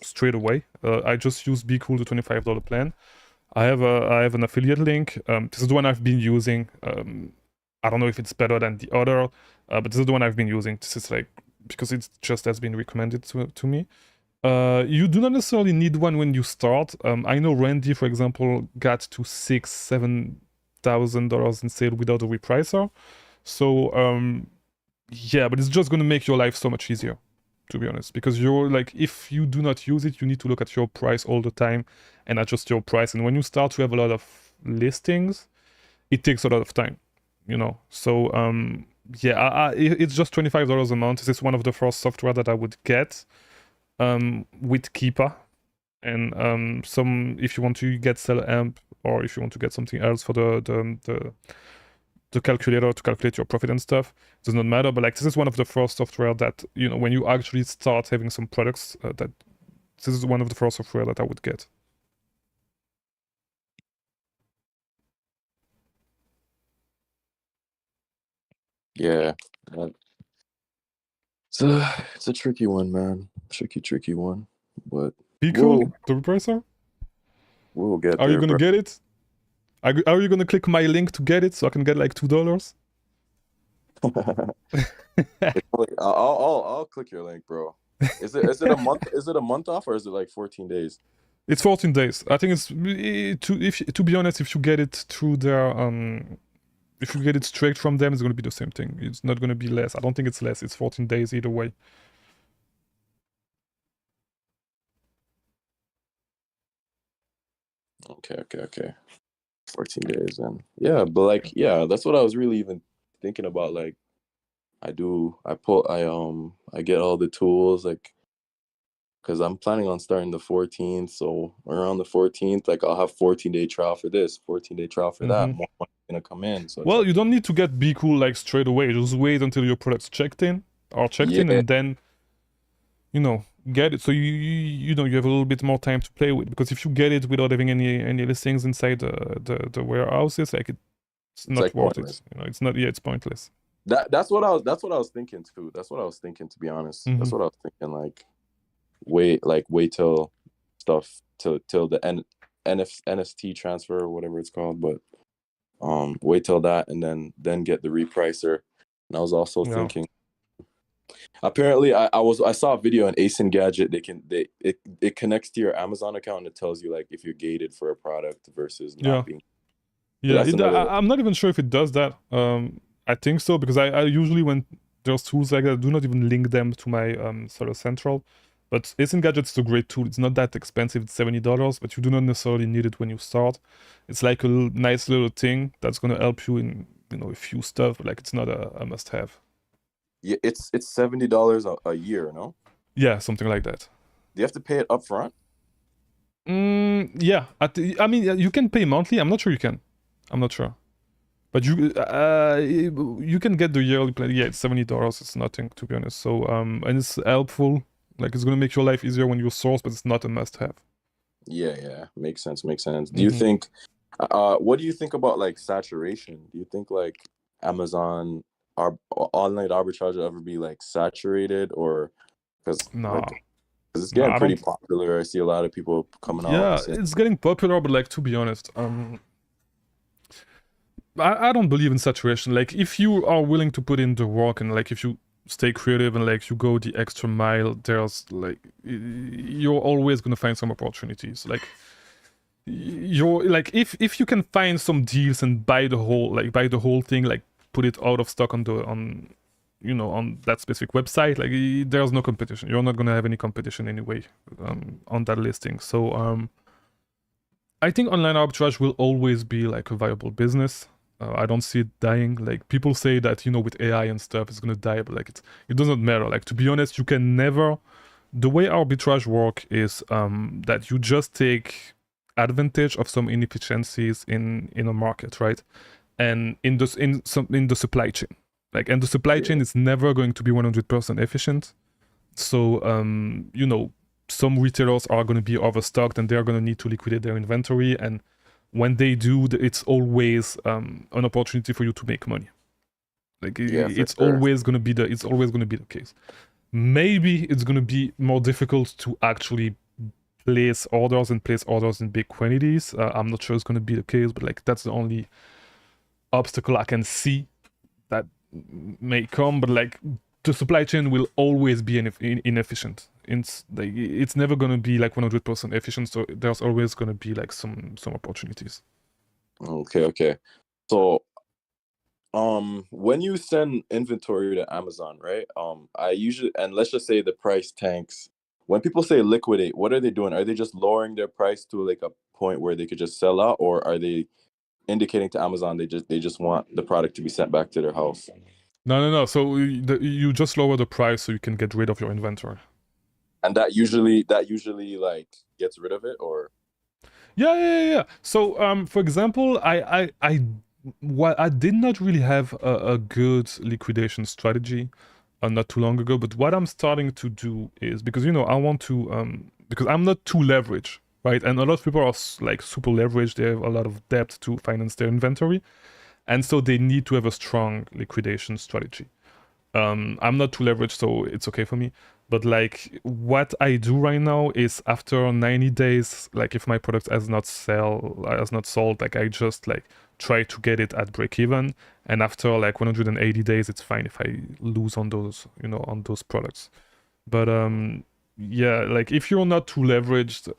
straight away. I just used Be Cool, the $25 plan. I have an affiliate link. This is the one I've been using. I don't know if it's better than the other, but this is the one I've been using. This is like because it just has been recommended to me. You do not necessarily need one when you start. I know Randy, for example, got to $7,000 in sale without a repricer. So yeah, but it's just gonna make your life so much easier, to be honest. Because you're like, if you do not use it, you need to look at your price all the time and adjust your price. And when you start to have a lot of listings, it takes a lot of time, you know. So yeah, it's just $25 a month. This is one of the first software that I would get. With Keeper and some if you want to get Cell Amp or if you want to get something else for the calculator to calculate your profit and stuff, it does not matter. But like this is one of the first software that, you know, when you actually start having some products, that this is one of the first software that I would get. Yeah. But it's a tricky one, man. Tricky one. But Pico, the repressor? we'll get Are you there, gonna bro. get it? Are you gonna click my link to get it so I can get like $2? I'll click your link, bro. Is it a month? Is it a month off or is it like 14 days? It's 14 days. I think it's to be honest, if you get it through their if you get it straight from them, it's gonna be the same thing. It's not gonna be less. I don't think it's less. It's 14 days either way. Okay. 14 days and yeah, but like that's what I was really even thinking about. Like I get all the tools like because I'm planning on starting the 14th, so around the 14th, like I'll have 14-day trial for this, 14-day trial for that. More money gonna come in. So well, you don't need to get Be Cool like straight away. Just wait until your product's checked in, and then get it. So you have a little bit more time to play with, because if you get it without having any listings inside the warehouses, like it's not like worth pointless. it. It's not. Yeah, it's pointless. That's what I was thinking too. That's what I was thinking, to be honest. That's what I was thinking. Like wait till stuff till the NFT transfer or whatever it's called, but wait till that and then get the repricer. And I was also thinking, apparently I saw a video on Ace and Gadget. It connects to your Amazon account and it tells you like if you're gated for a product versus not being. Yeah, I'm not even sure if it does that. I think so, because I usually, when there's tools like that, I do not even link them to my Seller Central. But Ace and Gadget is a great tool. It's not that expensive. It's $70, but you do not necessarily need it when you start. It's like a nice little thing that's going to help you in a few stuff, but like it's not a must-have. Yeah, it's $70 a year, no? Yeah, something like that. Do you have to pay it up front? Yeah. I mean, you can pay monthly. I'm not sure you can. I'm not sure. But you can get the yearly plan. Yeah, it's $70. It's nothing, to be honest. So and it's helpful. Like, it's gonna make your life easier when you source, but it's not a must-have. Yeah, makes sense. Do you think? What do you think about like saturation? Do you think like Amazon online arbitrage will ever be like saturated, or because it's getting pretty popular? I see a lot of people coming out. Yeah, it's getting popular, but like, to be honest, I don't believe in saturation. Like, if you are willing to put in the work and like if you stay creative and like you go the extra mile, there's like you're always gonna find some opportunities. Like you're like if you can find some deals and buy the whole thing, like put it out of stock on that specific website, like there's no competition. You're not gonna have any competition anyway on that listing. So I think online arbitrage will always be like a viable business. I don't see it dying. Like, people say that, with AI and stuff, it's gonna die, but like it doesn't matter. Like, to be honest, you can never. The way arbitrage work is that you just take advantage of some inefficiencies in a market, right? And in the supply chain, like, and the supply chain is never going to be 100% efficient. So some retailers are going to be overstocked and they're going to need to liquidate their inventory, and when they do, it's always an opportunity for you to make money. Like, it's always going to be the case. Maybe it's going to be more difficult to actually place orders in big quantities. I'm not sure it's going to be the case, but like that's the only obstacle I can see that may come. But like, the supply chain will always be inefficient. It's never going to be like 100% efficient, so there's always going to be like some opportunities. Okay. So when you send inventory to Amazon, right? I usually, and let's just say the price tanks. When people say liquidate, what are they doing? Are they just lowering their price to like a point where they could just sell out, or are they indicating to Amazon they just want the product to be sent back to their house? No. So you just lower the price so you can get rid of your inventory. And that usually like gets rid of it, or? Yeah. So for example, I did not really have a good liquidation strategy not too long ago, but what I'm starting to do is, because I want to because I'm not too leveraged, right? And a lot of people are like super leveraged. They have a lot of debt to finance their inventory. and so they need to have a strong liquidation strategy. I'm not too leveraged, so it's okay for me. But like what I do right now is after 90 days, like if my product has not sold, like I just like try to get it at break even. And after like 180 days, it's fine if I lose on those, on those products. But yeah, like if you're not too leveraged,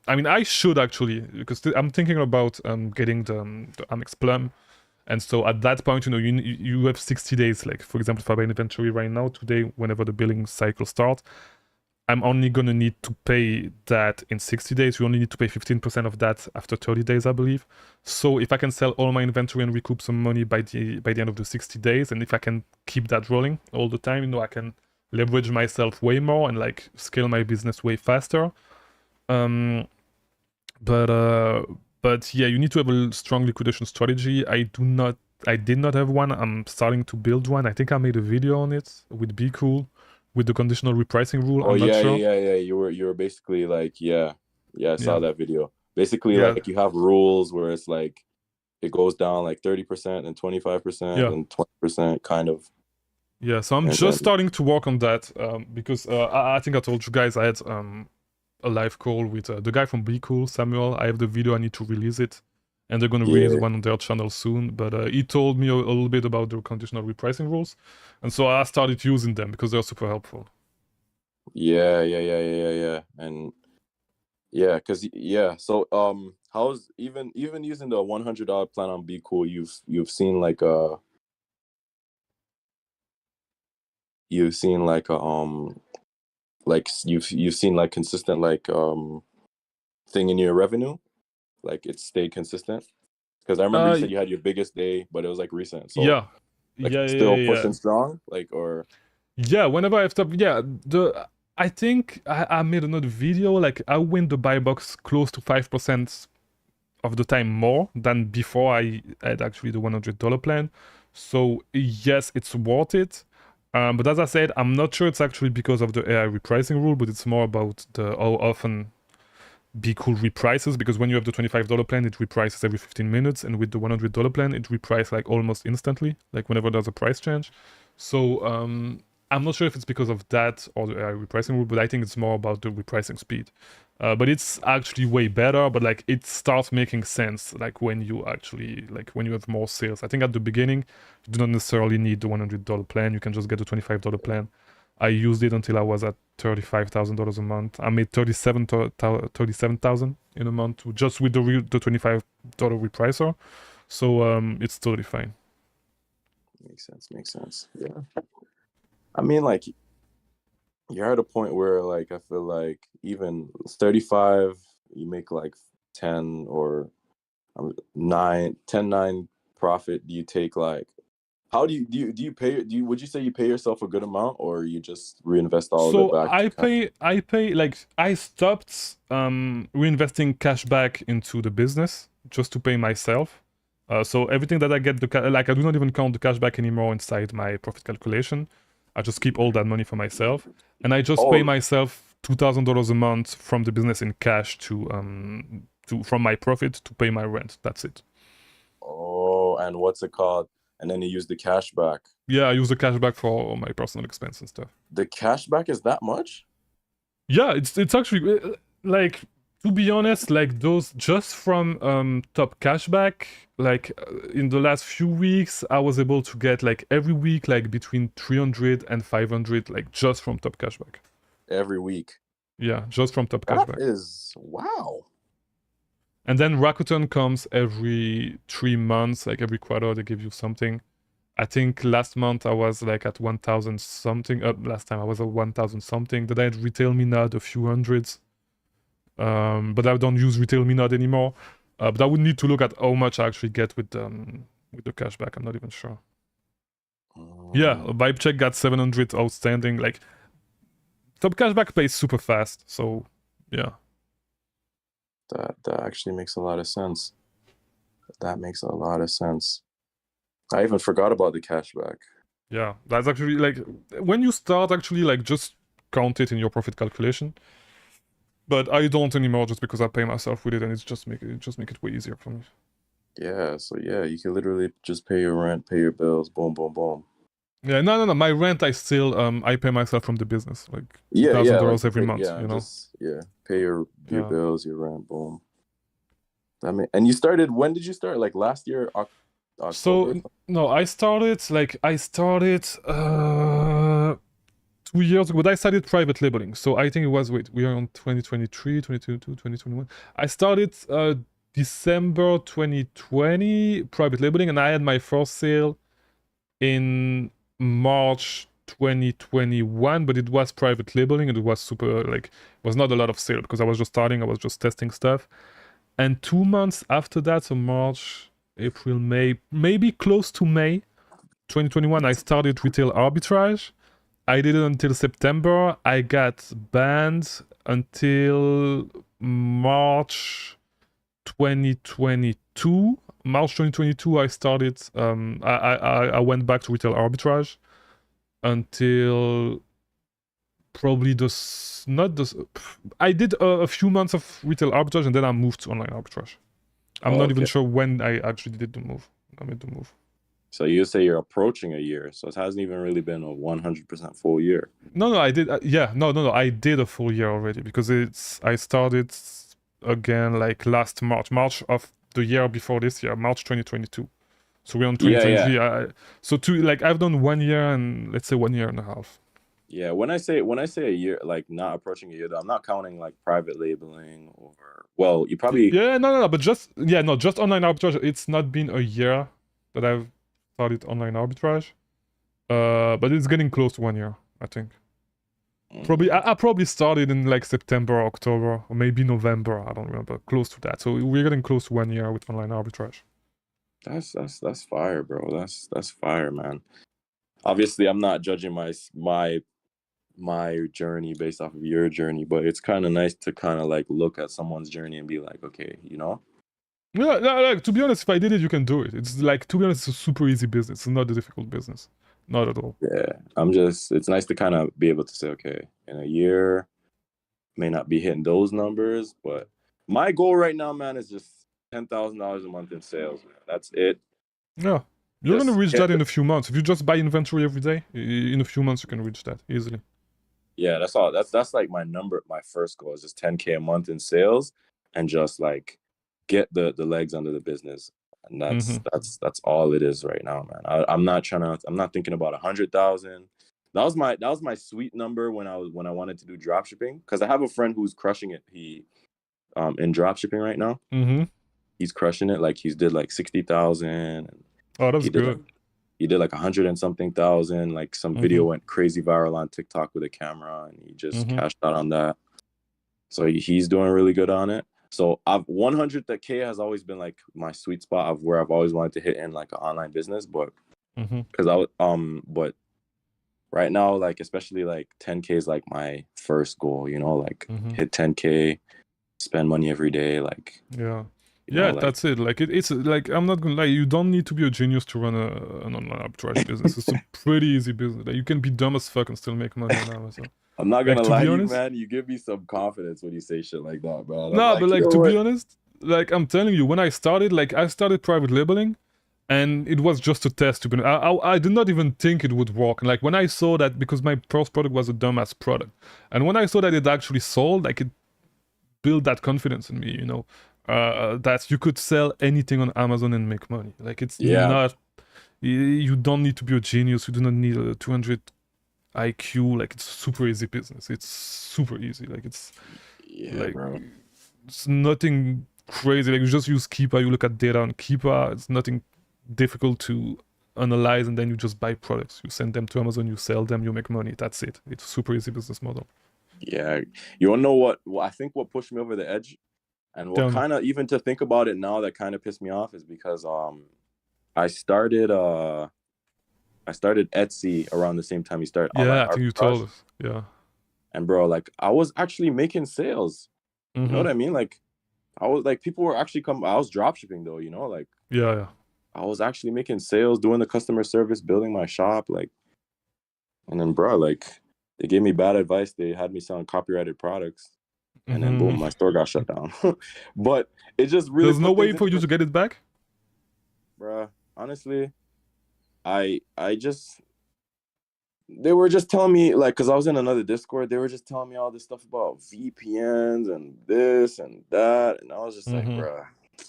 I mean, I should actually, because I'm thinking about getting the Amex Plum. And so at that point, you have 60 days. Like, for example, if I buy an inventory right now, today, whenever the billing cycle starts, I'm only going to need to pay that in 60 days. You only need to pay 15% of that after 30 days, I believe. So if I can sell all my inventory and recoup some money by the end of the 60 days, and if I can keep that rolling all the time, I can leverage myself way more and like scale my business way faster. But yeah, you need to have a strong liquidation strategy. I did not have one. I'm starting to build one. I think I made a video on it with Be Cool, with the conditional repricing rule. Oh, I'm not sure. Yeah. You were basically like, I saw that video. Basically, Yeah. like you have rules where it's like it goes down like 30% and 25% and 20% kind of. Yeah, so I'm just starting to work on that because I think I told you guys I had a live call with the guy from Be Cool, Samuel. I have the video, I need to release it, and they're going to release one on their channel soon. But he told me a little bit about the conditional repricing rules, and so I started using them because they're super helpful. Yeah. And because so how's even using the $100 plan on Be Cool, you've seen like you've seen like consistent like thing in your revenue, like it stayed consistent? Because I remember you said you had your biggest day, but it was like recent. So still pushing strong, like, or whenever I have stuff, I think I made another video, like I win the buy box close to 5% of the time more than before I had actually the $100 plan. So yes, it's worth it. But as I said, I'm not sure it's actually because of the AI repricing rule, but it's more about how often Be Cool reprices, because when you have the $25 plan, it reprices every 15 minutes, and with the $100 plan, it reprices like almost instantly, like whenever there's a price change. So I'm not sure if it's because of that or the AI repricing rule, but I think it's more about the repricing speed. But it's actually way better, but like it starts making sense like when you have more sales. I think at the beginning, you do not necessarily need the $100 plan. You can just get the $25 plan. I used it until I was at $35,000 a month. I made $37,000 in a month just with the $25 repricer. So it's totally fine. Makes sense. Yeah. I mean, like, you're at a point where, like, I feel like even 35, you make like 10 or 9 profit. Do you take like, how do you pay? Would you say you pay yourself a good amount, or you just reinvest all of it back? I pay like I stopped reinvesting cash back into the business just to pay myself. So everything that I get, I do not even count the cash back anymore inside my profit calculation. I just keep all that money for myself, and I just pay myself $2,000 a month from the business in cash from my profit to pay my rent. That's it. Oh, and what's it called? And then you use the cash back. Yeah, I use the cash back for all my personal expense and stuff. The cash back is that much? Yeah, it's actually like, to be honest, like those just from top cashback, like in the last few weeks, I was able to get like every week like between 300 and 500, like just from top cashback. Every week. Yeah, just from top cashback. That is wow. And then Rakuten comes every 3 months, like every quarter they give you something. I think last month I was like at 1,000 something. Last time I was at 1,000 something. Then I had Retail Me Not a few hundreds. But I don't use Retail Me Not anymore. But I would need to look at how much I actually get with the cashback. I'm not even sure. Yeah, Vibe Check got 700 outstanding. Like, top cashback pays super fast. So, yeah. That actually makes a lot of sense. That makes a lot of sense. I even forgot about the cashback. Yeah, that's actually like when you start actually like just count it in your profit calculation. But I don't anymore just because I pay myself with it, and it's just make it way easier for me. Yeah, so yeah, you can literally just pay your rent, pay your bills, boom, boom, boom. Yeah, no. My rent, I still I pay myself from the business, like Yeah, yeah, like $2,000 every month. yeah, You know. just pay your Yeah. bills, your rent, boom. I mean, and you started. When did you start? Like last year, October. So no, I started 2 years ago, but I started private labeling. So I think it was, wait, we are on 2023, 2022, 2021. I started December 2020 private labeling, and I had my first sale in March 2021, but it was private labeling and it was super, like, was not a lot of sale because I was just starting, I was just testing stuff. And 2 months after that, so March, April, May, maybe close to May 2021, I started retail arbitrage. I did it until September. I got banned until March 2022. March 2022, I started. I went back to retail arbitrage until probably I did a few months of retail arbitrage and then I moved to online arbitrage. I'm not even sure when I actually did the move. I made the move. So you say you're approaching a year, so it hasn't even really been a 100% full year. No, I did. No, I did a full year already because I started again like last March of the year before this year, March 2022. So we're on 2023. Yeah. So I've done 1 year and let's say 1 year and a half. Yeah, when I say a year, like not approaching a year, though, I'm not counting like private labeling or you probably but just online arbitrage. It's not been a year that I've started online arbitrage, but it's getting close to 1 year, I think. Probably I probably started in like September, October, or maybe November. I don't remember. Close to that. So we're getting close to 1 year with online arbitrage. That's fire, bro. That's fire, man. Obviously, I'm not judging my journey based off of your journey, but it's kind of nice to kind of like look at someone's journey and be like, okay, you know. Yeah, like to be honest, if I did it, you can do it. It's like, to be honest, it's a super easy business. It's not a difficult business, not at all. Yeah, it's nice to kind of be able to say, okay, in a year, may not be hitting those numbers, but my goal right now, man, is just $10,000 a month in sales, man. That's it. Yeah, you're gonna reach that in a few months. If you just buy inventory every day, in a few months you can reach that easily. Yeah, that's all. That's like my number. My first goal is just 10K a month in sales, and just like get the legs under the business, and that's all it is right now, man. I'm not thinking about 100,000. That was my sweet number when I wanted to do drop shipping, because I have a friend who's crushing it. He in drop shipping right now. He's crushing it. Like he's did like 60,000. Oh, that's good. He did like 100 and something thousand. Like some video went crazy viral on TikTok with a camera, and he just cashed out on that. So he's doing really good on it. So 100K has always been like my sweet spot of where I've always wanted to hit in like an online business, but because but right now, like especially like 10K is like my first goal, you know, like hit 10K, spend money every day, like that's it. Like it's like, I'm not gonna lie, you don't need to be a genius to run an online arbitrage business. It's a pretty easy business. Like you can be dumb as fuck and still make money on Amazon. I'm not gonna lie to you, man. You give me some confidence when you say shit like that, bro. No, but like, to be honest, like I'm telling you, when I started private labeling, and it was just a test. To be, I did not even think it would work. And like when I saw that, because my first product was a dumbass product, and when I saw that it actually sold, like it built that confidence in me, you know, that you could sell anything on Amazon and make money. Like it's not, you don't need to be a genius. You do not need a 200 IQ. Like it's super easy business. It's super easy. Like it's bro. It's nothing crazy. Like you just use Keepa, you look at data on Keepa. It's nothing difficult to analyze, and then you just buy products. You send them to Amazon, you sell them, you make money. That's it. It's a super easy business model. Yeah, you wanna know what I think what pushed me over the edge, and what kind of, even to think about it now, that kind of pissed me off, is because I started Etsy around the same time you started. Yeah, I think you told us. Yeah. And bro, like I was actually making sales. You know what I mean? Like I was like, people were actually coming. I was drop shipping though, you know, like I was actually making sales, doing the customer service, building my shop, like. And then bro, like they gave me bad advice. They had me selling copyrighted products, and then boom, my store got shut down. But it just really, there's no way for you to get it back. bruh, honestly, I just they were just telling me, like, because I was in another Discord, they were just telling me all this stuff about VPNs and this and that, and I was just like, Mm-hmm. bruh,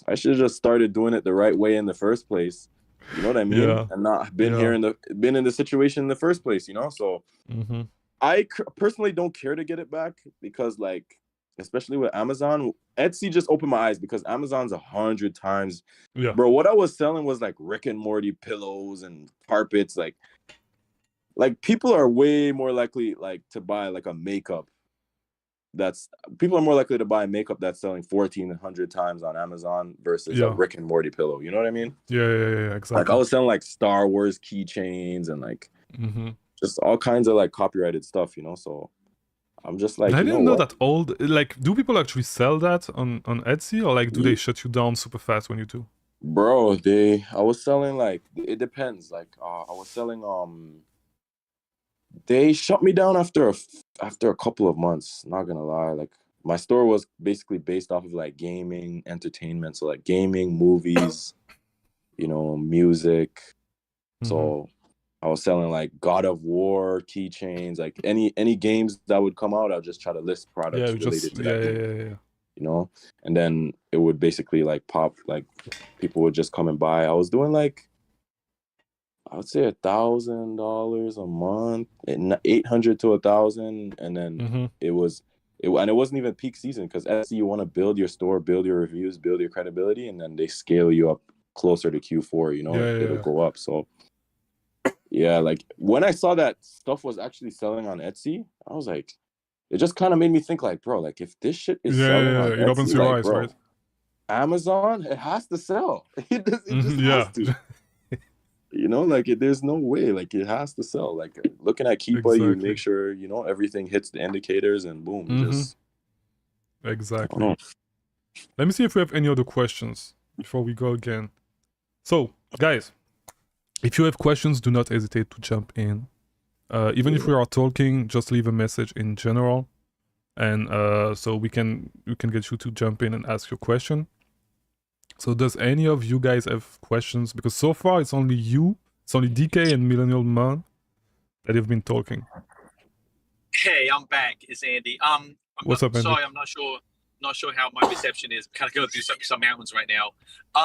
I should have just started doing it the right way in the first place. You know what I mean? Yeah. And not been Yeah. been in the situation in the first place. You know, so Mm-hmm. I personally don't care to get it back because, like, especially with Amazon, Etsy just opened my eyes because Amazon's 100 times, Yeah. bro. What I was selling was like Rick and Morty pillows and carpets, like people are way more likely like to buy like a makeup that's people are more likely to buy makeup that's selling 1,400 times on Amazon versus a Yeah. Rick and Morty pillow. You know what I mean? Yeah. Exactly. Like I was selling like Star Wars keychains and like Mm-hmm. just all kinds of like copyrighted stuff, you know. So I'm just like, I you know didn't know what, that like, do people actually sell that on Etsy, or like do they Ye- shut you down super fast when you do? bro? I was selling like it depends. Like I was selling they shut me down after a couple of months. Not gonna lie, like my store was basically based off of like gaming, entertainment, so like gaming, movies, you know, music. Mm-hmm. So I was selling like God of War keychains, like any games that would come out. I'll just try to list Yeah, products related to that game, yeah. you know, and then it would basically like pop, like people would just come and buy. I was doing like I would say $1,000 a month, and 800 to 1,000, and then Mm-hmm. and it wasn't even peak season because Etsy, you want to build your store, build your reviews, build your credibility, and then they scale you up closer to Q4. You know, it'll Yeah. go up. So yeah, like when I saw that stuff was actually selling on Etsy, I was like, it just kind of made me think like, bro, like if this shit is selling on It opens Etsy, your like, eyes, right? bro, Amazon, it has to sell. It just has Yeah. to. You know, like there's no way, like it has to sell. Like looking at Keepa, you Exactly. make sure you know everything hits the indicators, and boom, it just I don't Exactly. know. Let me see if we have any other questions before we go again. So, guys, if you have questions, do not hesitate to jump in. Even if we are talking, just leave a message in general, and so we can get you to jump in and ask your question. So, does any of you guys have questions? Because so far it's only DK and Millennial Man that have been talking. Hey, I'm back. It's Andy. What's up, Andy? Sorry, I'm not sure how my reception is. Kind of going through some mountains right now.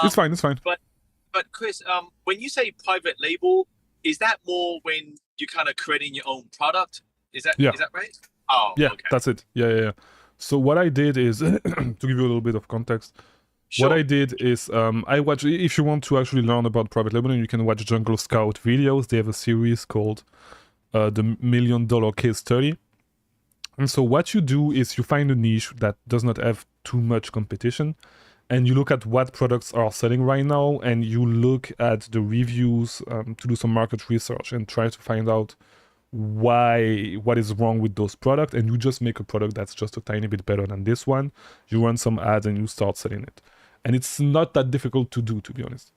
It's fine. But Chris, when you say private label, is that more when you're kind of creating your own product? Is that right? Oh, yeah, okay. that's it. Yeah. So what I did is to give you a little bit of context. Sure. What I did is I watch. If you want to actually learn about private labeling, you can watch Jungle Scout videos. They have a series called the $1 Million Case Study. And so what you do is you find a niche that does not have too much competition, and you look at what products are selling right now, and you look at the reviews to do some market research and try to find out what is wrong with those products, and you just make a product that's just a tiny bit better than this one. You run some ads and you start selling it. And it's not that difficult to do, to be honest.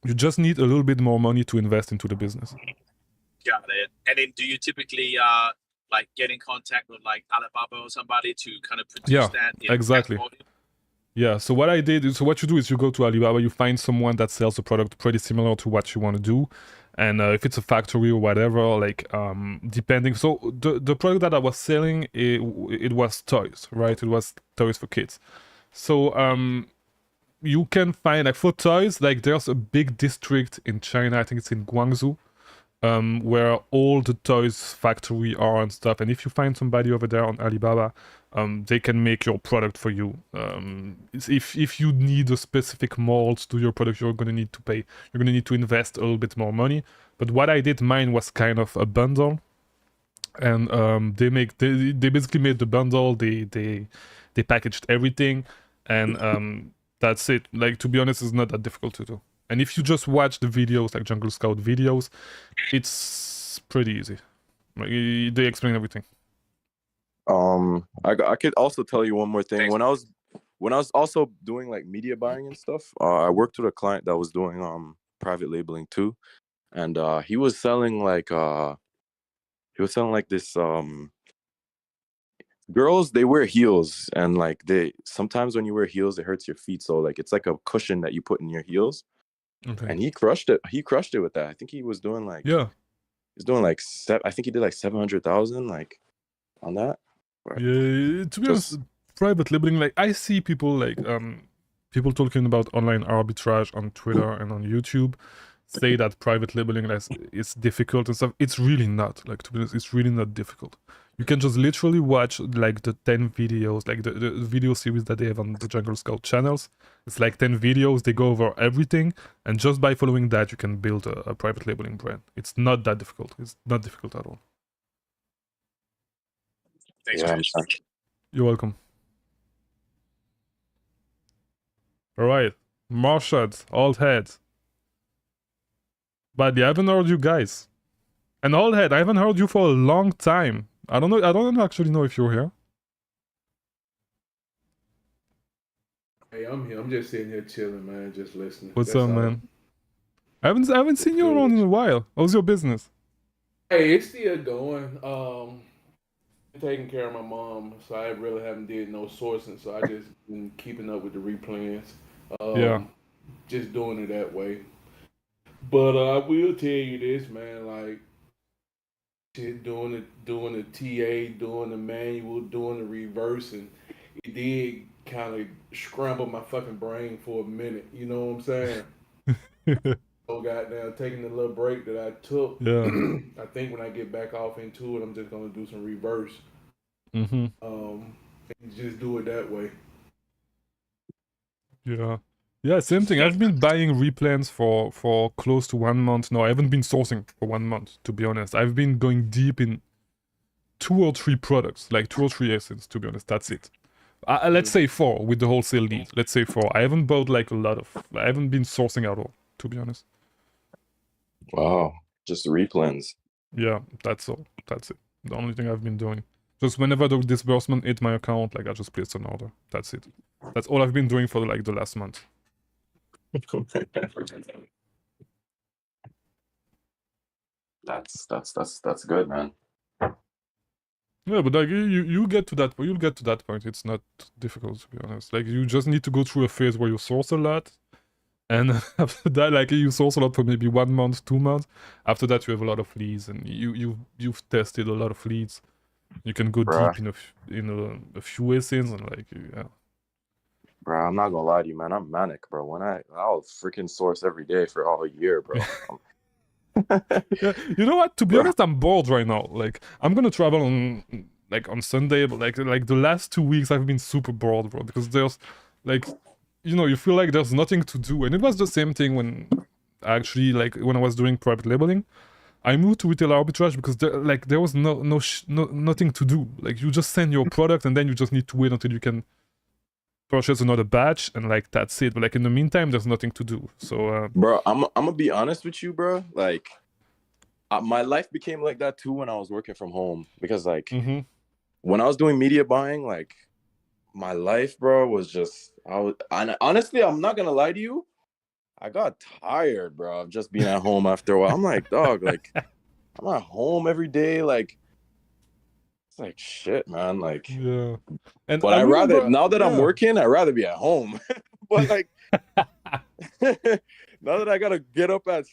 You just need a little bit more money to invest into the business. Got it. And then do you typically like get in contact with like Alibaba or somebody to kind of produce that? Exactly. Yeah, so what you do is you go to Alibaba, you find someone that sells a product pretty similar to what you want to do. And if it's a factory or whatever, like depending. So the product that I was selling, it was toys, right? It was toys for kids. So you can find, like, for toys, like there's a big district in China, I think it's in Guangzhou, where all the toys factory are and stuff. And if you find somebody over there on Alibaba, they can make your product for you. If you need a specific mold to do your product, you're gonna need to invest a little bit more money. But what I did, mine was kind of a bundle, and they basically made the bundle. They packaged everything, and that's it. Like, to be honest, it's not that difficult to do. And if you just watch the videos, like Jungle Scout videos, it's pretty easy. Like, they explain everything. I could also tell you one more thing. When I was also doing like media buying and stuff, I worked with a client that was doing private labeling too, and he was selling like this girls, they wear heels, and like they sometimes when you wear heels, it hurts your feet. So like it's like a cushion that you put in your heels. Okay. And he crushed it. He crushed it with that. I think he was doing like he's doing like I think he did like 700,000 like on that. Yeah, to be honest, private labeling, like I see people like people talking about online arbitrage on Twitter and on YouTube say that private labeling is difficult and stuff. It's really not. Like, to be honest, it's really not difficult. You can just literally watch like the 10 videos, like the video series that they have on the Jungle Scout channels. It's like 10 videos, they go over everything, and just by following that you can build a private labeling brand. It's not that difficult. It's not difficult at all. Thanks, Yeah, Chris. You're welcome. Alright, Marshad, Old Head. But I haven't heard you guys. And Old Head, I haven't heard you for a long time. I don't know. I don't actually know if you're here. Hey, I'm here. I'm just sitting here chilling, man, just listening. What's up, man? I haven't seen you around in a while. How's your business? Hey, it's still going. Taking care of my mom, so I really haven't did no sourcing. So I just been keeping up with the replans. Yeah. Just doing it that way. But I will tell you this, man. Like, shit, doing the TA, doing the manual, doing the reversing, it did kind of scramble my fucking brain for a minute. You know what I'm saying? So goddamn, taking the little break that I took. Yeah. I think when I get back off into it, I'm just gonna do some reverse. Mm-hmm. And just do it that way. Yeah. Yeah, same thing. I've been buying replans for close to 1 month. No, I haven't been sourcing for 1 month, to be honest. I've been going deep in 2 or 3 products, like 2 or 3 essence, to be honest. That's it. Let's say 4 with the wholesale lead. Let's say 4. I haven't bought like a lot of. I haven't been sourcing at all, to be honest. Wow, just replans. Yeah, that's all. That's it. The only thing I've been doing. Just whenever the disbursement hit my account, like I just place an order. That's it. That's all I've been doing for like the last month. That's good, man. Yeah, but like you get to that point. You'll get to that point. It's not difficult, to be honest. Like you just need to go through a phase where you source a lot, and after that, like you source a lot for maybe 1 month, 2 months. After that, you have a lot of leads, and you've tested a lot of leads. You can go deep in a few essence, and like yeah. Bro, I'm not gonna lie to you, man. I'm manic, bro. I'll freaking source every day for all a year, bro. Yeah, you know what? To be honest, I'm bored right now. Like I'm gonna travel on Sunday, but like the last 2 weeks I've been super bored, bro. Because there's like, you feel like there's nothing to do, and it was the same thing when actually when I was doing private labeling. I moved to retail arbitrage because there was nothing to do. Like you just send your product and then you just need to wait until you can purchase another batch, and like that's it. But like in the meantime, there's nothing to do. So bro, I'm gonna be honest with you, bro. Like my life became like that too when I was working from home, because like when I was doing media buying, like my life, bro, was just honestly, I'm not gonna lie to you, I got tired, bro, of just being at home after a while. I'm like, dog, like I'm at home every day, like it's like shit, man. Like yeah. And but now that I'm working, I'd rather be at home. But like now that I gotta get up at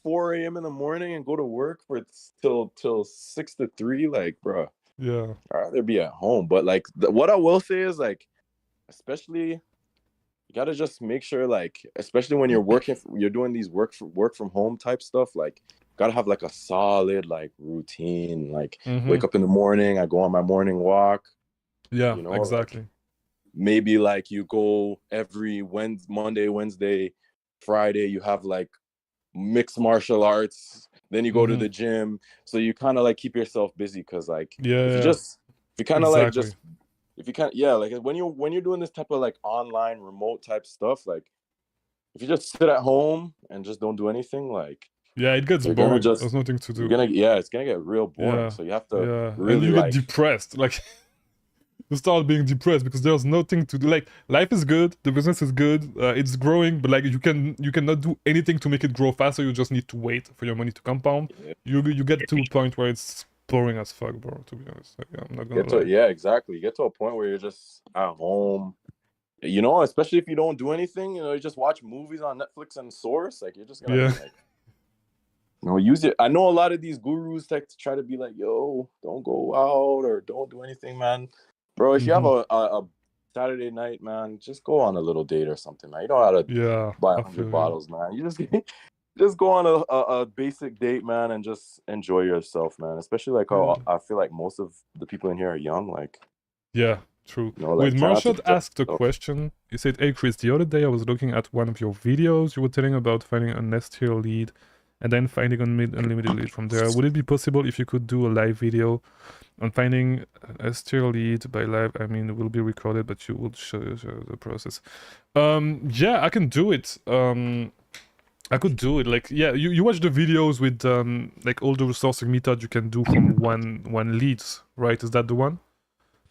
4 a.m. in the morning and go to work for till 6 to 3, like, bro, yeah, I'd rather be at home. But like what I will say is, like, especially you gotta just make sure, like, especially when you're doing these work from home type stuff, like gotta have like a solid like routine, like wake up in the morning, I go on my morning walk. Yeah, exactly. Like, maybe like you go every Monday, Wednesday, Friday, you have like mixed martial arts, then you go to the gym, so you kind of like keep yourself busy, because like if you kind of like just if you can't, like when you're doing this type of like online remote type stuff, like if you just sit at home and just don't do anything, like it gets boring. There's nothing to do. It's gonna get real boring. So you have to really, and you get depressed. Like you start being depressed because there's nothing to do. Like life is good, the business is good, it's growing, but like you cannot do anything to make it grow faster. You just need to wait for your money to compound. You get to a point where it's boring as fuck, bro. To be honest, like, I'm not gonna lie. Yeah, exactly. You get to a point where you're just at home. You know, especially if you don't do anything, you know, you just watch movies on Netflix and Source. Like, you're just gonna be like, you know, use it. I know a lot of these gurus like to try to be like, yo, don't go out or don't do anything, man. Bro, if you have a Saturday night, man, just go on a little date or something, man. You don't have to buy 100 bottles, man. You just go on a basic date, man, and just enjoy yourself, man. Especially like how I feel like most of the people in here are young, like. Yeah, true. You know, like, Wait, Marshall asked a question. He said, "Hey Chris, the other day I was looking at one of your videos. You were telling about finding an S tier lead and then finding an unlimited lead from there. Would it be possible if you could do a live video on finding an S tier lead? By live, I mean it will be recorded, but you will show the process." Yeah, I can do it. I could do it. Like, yeah, you watch the videos with like all the resourcing method you can do from one leads, right? Is that the one?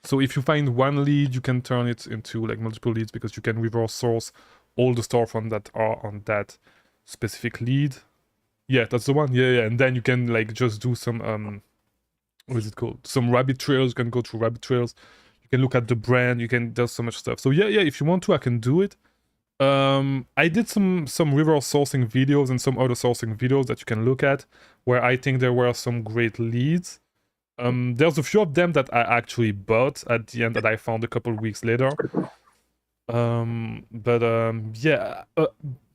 So if you find one lead, you can turn it into like multiple leads because you can reverse source all the storefronts that are on that specific lead. Yeah, that's the one. Yeah, and then you can like just do some what is it called? Some rabbit trails. You can go through rabbit trails. You can look at the brand. There's so much stuff. So yeah, if you want to, I can do it. I did some reverse sourcing videos and some other sourcing videos that you can look at where I think there were some great leads. There's a few of them that I actually bought at the end that I found a couple weeks later. Yeah.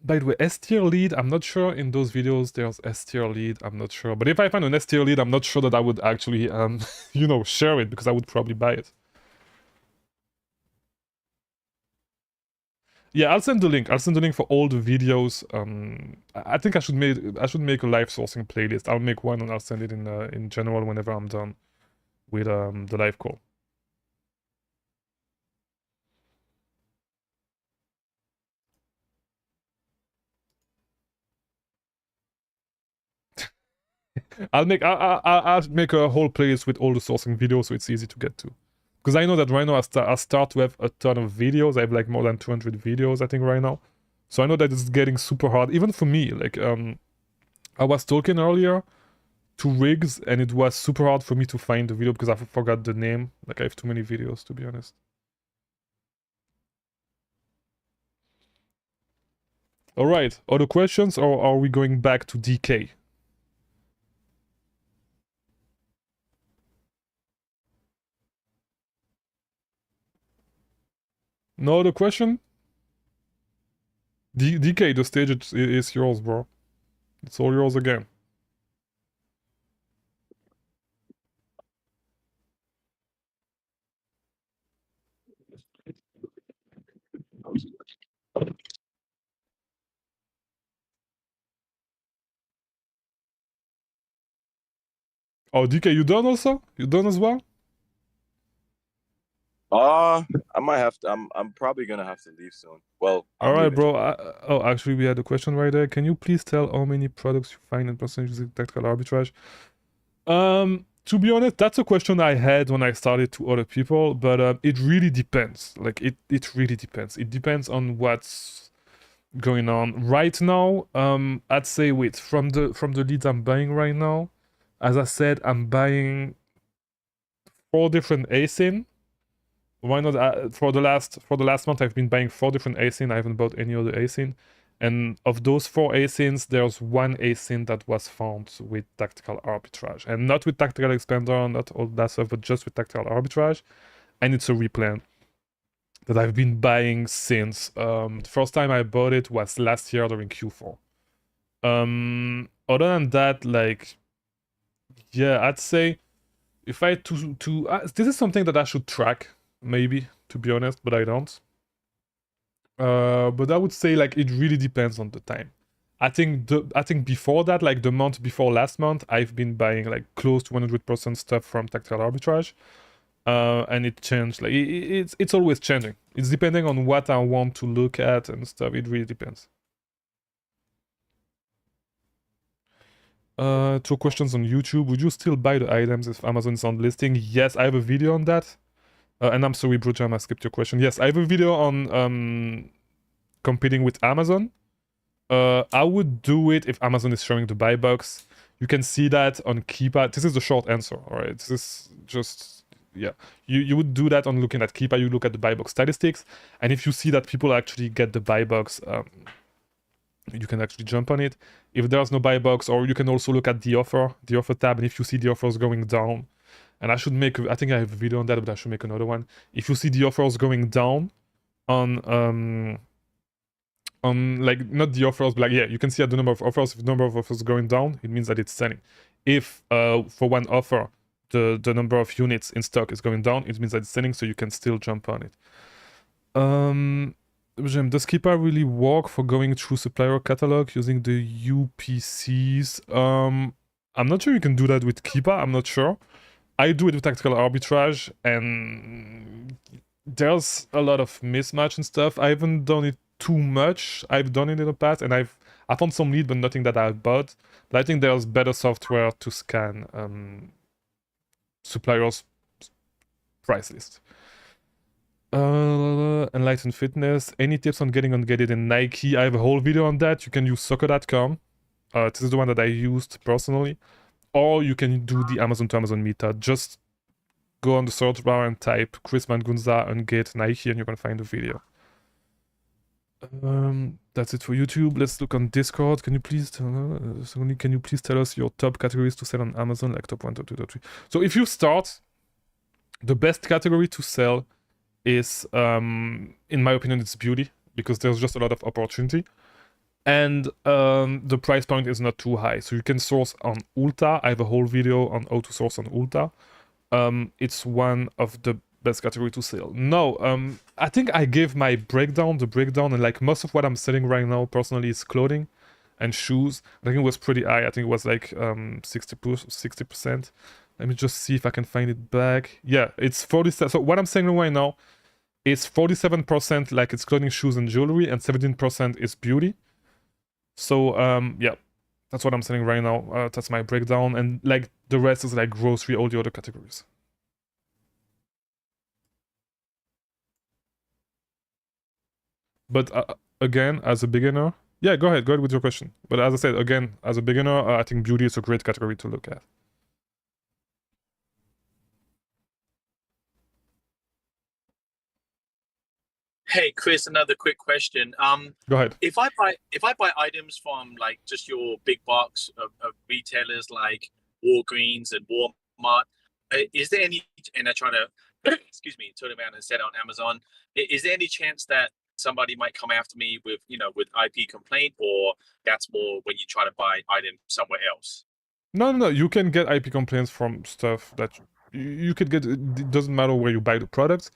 By the way, S tier lead, I'm not sure in those videos there's S tier lead. I'm not sure. But if I find an S tier lead, I'm not sure that I would actually, you know, share it because I would probably buy it. Yeah, I'll send the link. I'll send the link for all the videos. I think I should make a live sourcing playlist. I'll make one and I'll send it in general whenever I'm done with the live call. I'll make a whole playlist with all the sourcing videos so it's easy to get to. Because I know that right now I start to have a ton of videos. I have like more than 200 videos, I think, right now. So I know that it's getting super hard, even for me. Like, I was talking earlier to Riggs, and it was super hard for me to find the video because I forgot the name. Like, I have too many videos, to be honest. All right, other questions, or are we going back to DK? No other question? DK, the stage is yours, bro. It's all yours again. Oh, DK, you done also? You done as well? I might have to. I'm probably gonna have to leave soon. Well, all right, bro. Oh, actually, we had a question right there. Can you please tell how many products you find and percentage using tactical arbitrage? To be honest, that's a question I had when I started to other people, but it really depends. Like, it really depends. It depends on what's going on right now. I'd say from the leads I'm buying right now, as I said, I'm buying 4 different ASIN. Why not? For the last month, I've been buying 4 different ASIN. I haven't bought any other ASIN. And of those 4 ASINs, there's 1 ASIN that was found with tactical arbitrage. And not with tactical expander, not all that stuff, but just with tactical arbitrage. And it's a replan that I've been buying since. The first time I bought it was last year during Q4. Other than that, like, yeah, I'd say if I this is something that I should track, maybe, to be honest, but I don't. But I would say, like, it really depends on the time. I think before that, like the month before last month, I've been buying like close to 100% stuff from tactical arbitrage, and it changed. Like, it's always changing. It's depending on what I want to look at and stuff. It really depends. 2 questions on YouTube. Would you still buy the items if Amazon is on listing? Yes, I have a video on that. And I'm sorry, Brujam, I skipped your question. Yes, I have a video on competing with Amazon. I would do it if Amazon is showing the buy box. You can see that on Keepa. This is the short answer, all right? This is just, yeah. You would do that on looking at Keepa. You look at the buy box statistics, and if you see that people actually get the buy box, you can actually jump on it. If there's no buy box, or you can also look at the offer tab, and if you see the offers going down, and I should make, I think I have a video on that, but I should make another one. If you see the offers going down on like, not the offers, but like, yeah, you can see at the number of offers. If the number of offers going down, it means that it's selling. If for one offer the number of units in stock is going down, it means that it's selling, so you can still jump on it. Does Keepa really work for going through supplier catalog using the UPCs? I'm not sure you can do that with Keepa. I'm not sure. I do it with tactical arbitrage, and there's a lot of mismatch and stuff. I haven't done it too much. I've done it in the past, and I found some lead, but nothing that I've bought. But I think there's better software to scan suppliers' price list. Enlightened Fitness. Any tips on getting ungated in Nike? I have a whole video on that. You can use soccer.com. This is the one that I used personally. Or you can do the Amazon to Amazon method. Just go on the search bar and type Chris Mangunza ungate Nike, and you're gonna find the video. That's it for YouTube. Let's look on Discord. Can you please tell us your top categories to sell on Amazon, like top 1, top 2, top 3? So if you start, the best category to sell is, in my opinion, it's beauty, because there's just a lot of opportunity, and the price point is not too high. So you can source on Ulta. I have a whole video on how to source on Ulta. It's one of the best category to sell. No, I think I gave my breakdown, and like most of what I'm selling right now personally is clothing and shoes. I think it was pretty high. I think it was like 60%. Let me just see if I can find it back. Yeah, it's 47. So what I'm selling right now is 47% like it's clothing, shoes, and jewelry, and 17% is beauty. So yeah, that's what I'm selling right now. That's my breakdown, and like the rest is like grocery, all the other categories. But again, as a beginner, yeah, go ahead with your question. But as I said, again, as a beginner, I think beauty is a great category to look at. Hey Chris, another quick question. Go ahead. If I buy items from like just your big box of retailers like Walgreens and Walmart, is there any, and I try to excuse me, turn around and sell it on Amazon, is there any chance that somebody might come after me with with IP complaint, or that's more when you try to buy items somewhere else? No, you can get IP complaints from stuff that you could get. It doesn't matter where you buy the products.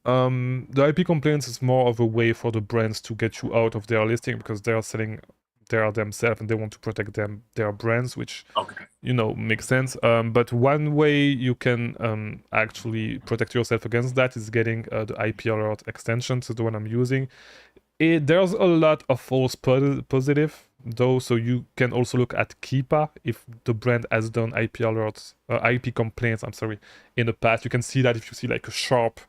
The IP complaints is more of a way for the brands to get you out of their listing, because they are selling there themselves and they want to protect their brands, which makes sense. But one way you can actually protect yourself against that is getting the IP alert extension. So the one I'm using, there's a lot of false positive though, so you can also look at Keepa if the brand has done IP alerts, IP complaints, in the past. You can see that if you see like a sharp,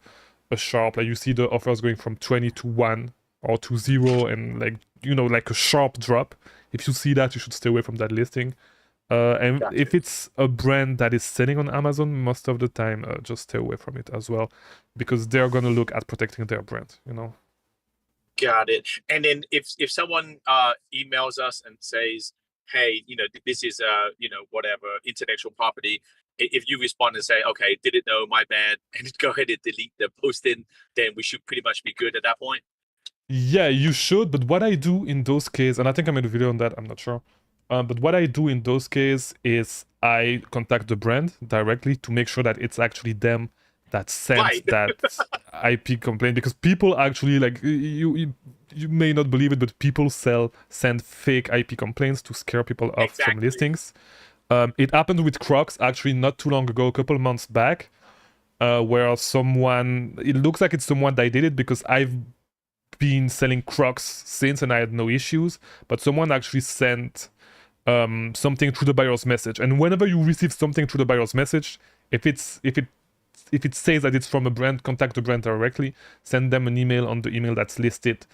like you see the offers going from 20 to 1 or to 0, and like like a sharp drop. If you see that, you should stay away from that listing. And gotcha. If it's a brand that is selling on Amazon, most of the time, just stay away from it as well, because they're gonna look at protecting their brand. Got it. And then if someone emails us and says, hey, this is whatever intellectual property, if you respond and say, okay, didn't know, my bad, and go ahead and delete the posting, then we should pretty much be good at that point. Yeah, you should. But what I do in those cases, and I think I made a video on that, I'm not sure. But what I do in those cases is I contact the brand directly to make sure that it's actually them that sends that IP complaint, because people actually, like, you may not believe it, but people send fake IP complaints to scare people off from listings. It happened with Crocs actually not too long ago, a couple months back, where it looks like it's someone that did it, because I've been selling Crocs since and I had no issues, but someone actually sent something through the buyer's message. And whenever you receive something through the buyer's message, if it says that it's from a brand, contact the brand directly, send them an email on the email that's listed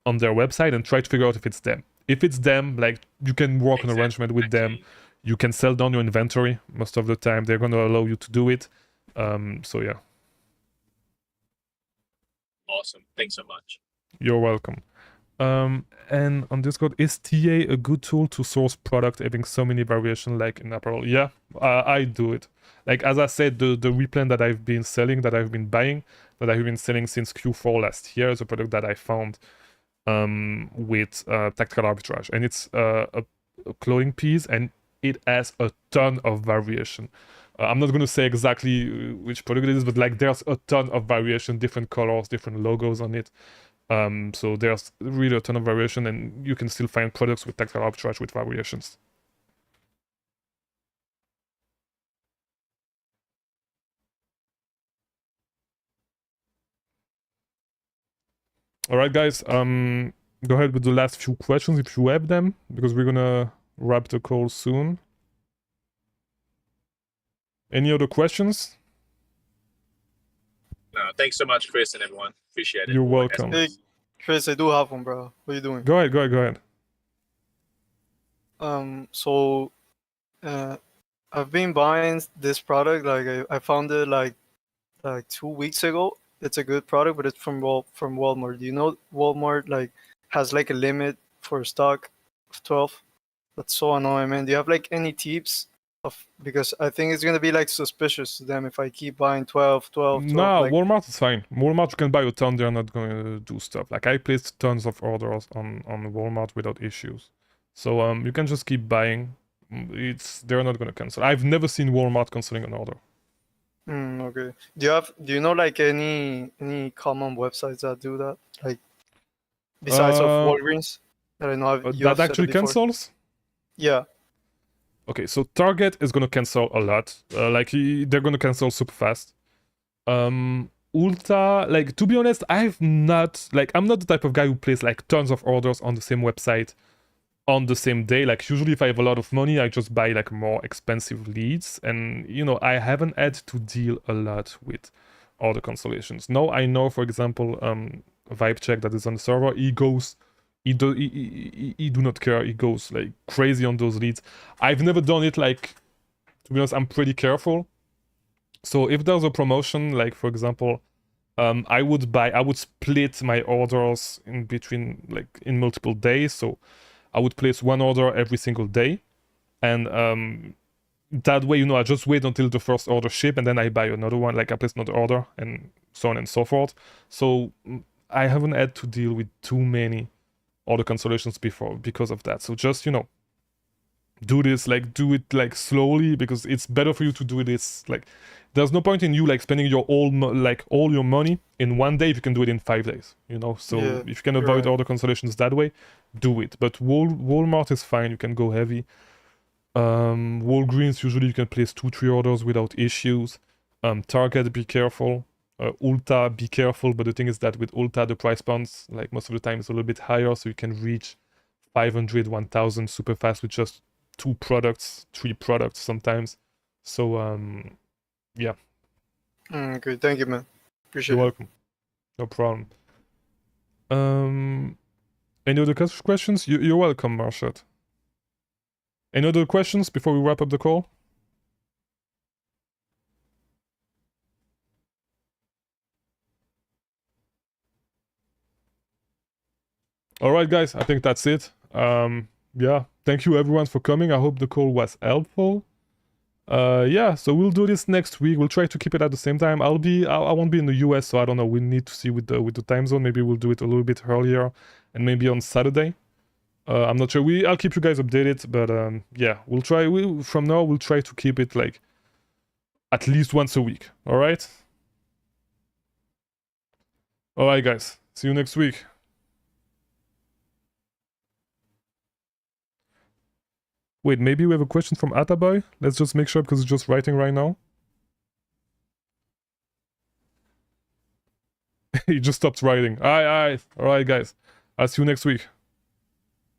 on their website, and try to figure out if it's them. If it's them, like, you can work an arrangement with them. You can sell down your inventory most of the time. They're going to allow you to do it. So yeah. Awesome. Thanks so much. You're welcome. And on Discord, is TA a good tool to source product having so many variations like in apparel? Yeah, I do it. Like as I said, the replan that I've been selling, that I've been buying, that I've been selling since Q4 last year is a product that I found with tactical arbitrage, and it's a clothing piece, and it has a ton of variation. I'm not going to say exactly which product it is, but like there's a ton of variation, different colors, different logos on it. So there's really a ton of variation, and you can still find products with tactical arbitrage with variations. All right, guys. Go ahead with the last few questions if you have them, because we're gonna wrap the call soon. Any other questions? No, thanks so much, Chris, and everyone. Appreciate it. You're welcome. Hey, Chris, I do have one, bro. What are you doing? Go ahead. So, I've been buying this product. Like I found it like 2 weeks ago. It's a good product, but it's from Walmart. Do you know Walmart like has like a limit for stock of 12? That's so annoying, man. Do you have like any tips because I think it's gonna be like suspicious to them if I keep buying 12. No, like... Walmart is fine. Walmart, you can buy a ton. They're not going to do stuff. Like I placed tons of orders on Walmart without issues. So you can just keep buying. They're not going to cancel. I've never seen Walmart canceling an order. Okay. Do you know like any common websites that do that? Like besides of Walgreens that I know that actually cancels? Yeah. Okay, so Target is gonna cancel a lot. They're gonna cancel super fast. Ulta, like to be honest, I'm not the type of guy who places like tons of orders on the same website on the same day. Like usually if I have a lot of money, I just buy like more expensive leads, and you know, I haven't had to deal a lot with order cancellations. Now I know, for example, Vibe Check that is on the server, he do not care. He goes like crazy on those leads. I've never done it. Like, to be honest, I'm pretty careful. So if there's a promotion, like for example, I would split my orders in between, like in multiple days. So I would place one order every single day, and that way, you know, I just wait until the first order ship, and then I buy another one. Like I place another order, and so on and so forth. So I haven't had to deal with too many order cancellations before because of that. So just, you know, do it like slowly, because it's better for you to do this. Like there's no point in you like spending your all your money in one day if you can do it in 5 days, you know. So yeah, if you can avoid order cancellations that way, do it. But Walmart is fine, you can go heavy. Walgreens, usually you can place 2-3 orders without issues. Target, be careful. Ulta, be careful, but the thing is that with Ulta, the price points, like most of the time, is a little bit higher, so you can reach 500, 1000 super fast with just 2 products, 3 products sometimes. So, yeah. Okay, thank you, man. Appreciate You're it. welcome. No problem. Any other questions? You're welcome, Marshat. Any other questions before we wrap up the call? All right, guys, I think that's it. Yeah, thank you everyone for coming. I hope the call was helpful. Yeah, so we'll do this next week. We'll try to keep it at the same time. I won't be in the US, so I don't know. We need to see with the time zone. Maybe we'll do it a little bit earlier, and maybe on Saturday. I'm not sure. I'll keep you guys updated, but yeah, we'll try. From now we'll try to keep it like at least once a week. All right. All right, guys. See you next week. Wait, maybe we have a question from Ataboy. Let's just make sure, because it's just writing right now. He just stopped writing. All right, guys. I'll see you next week.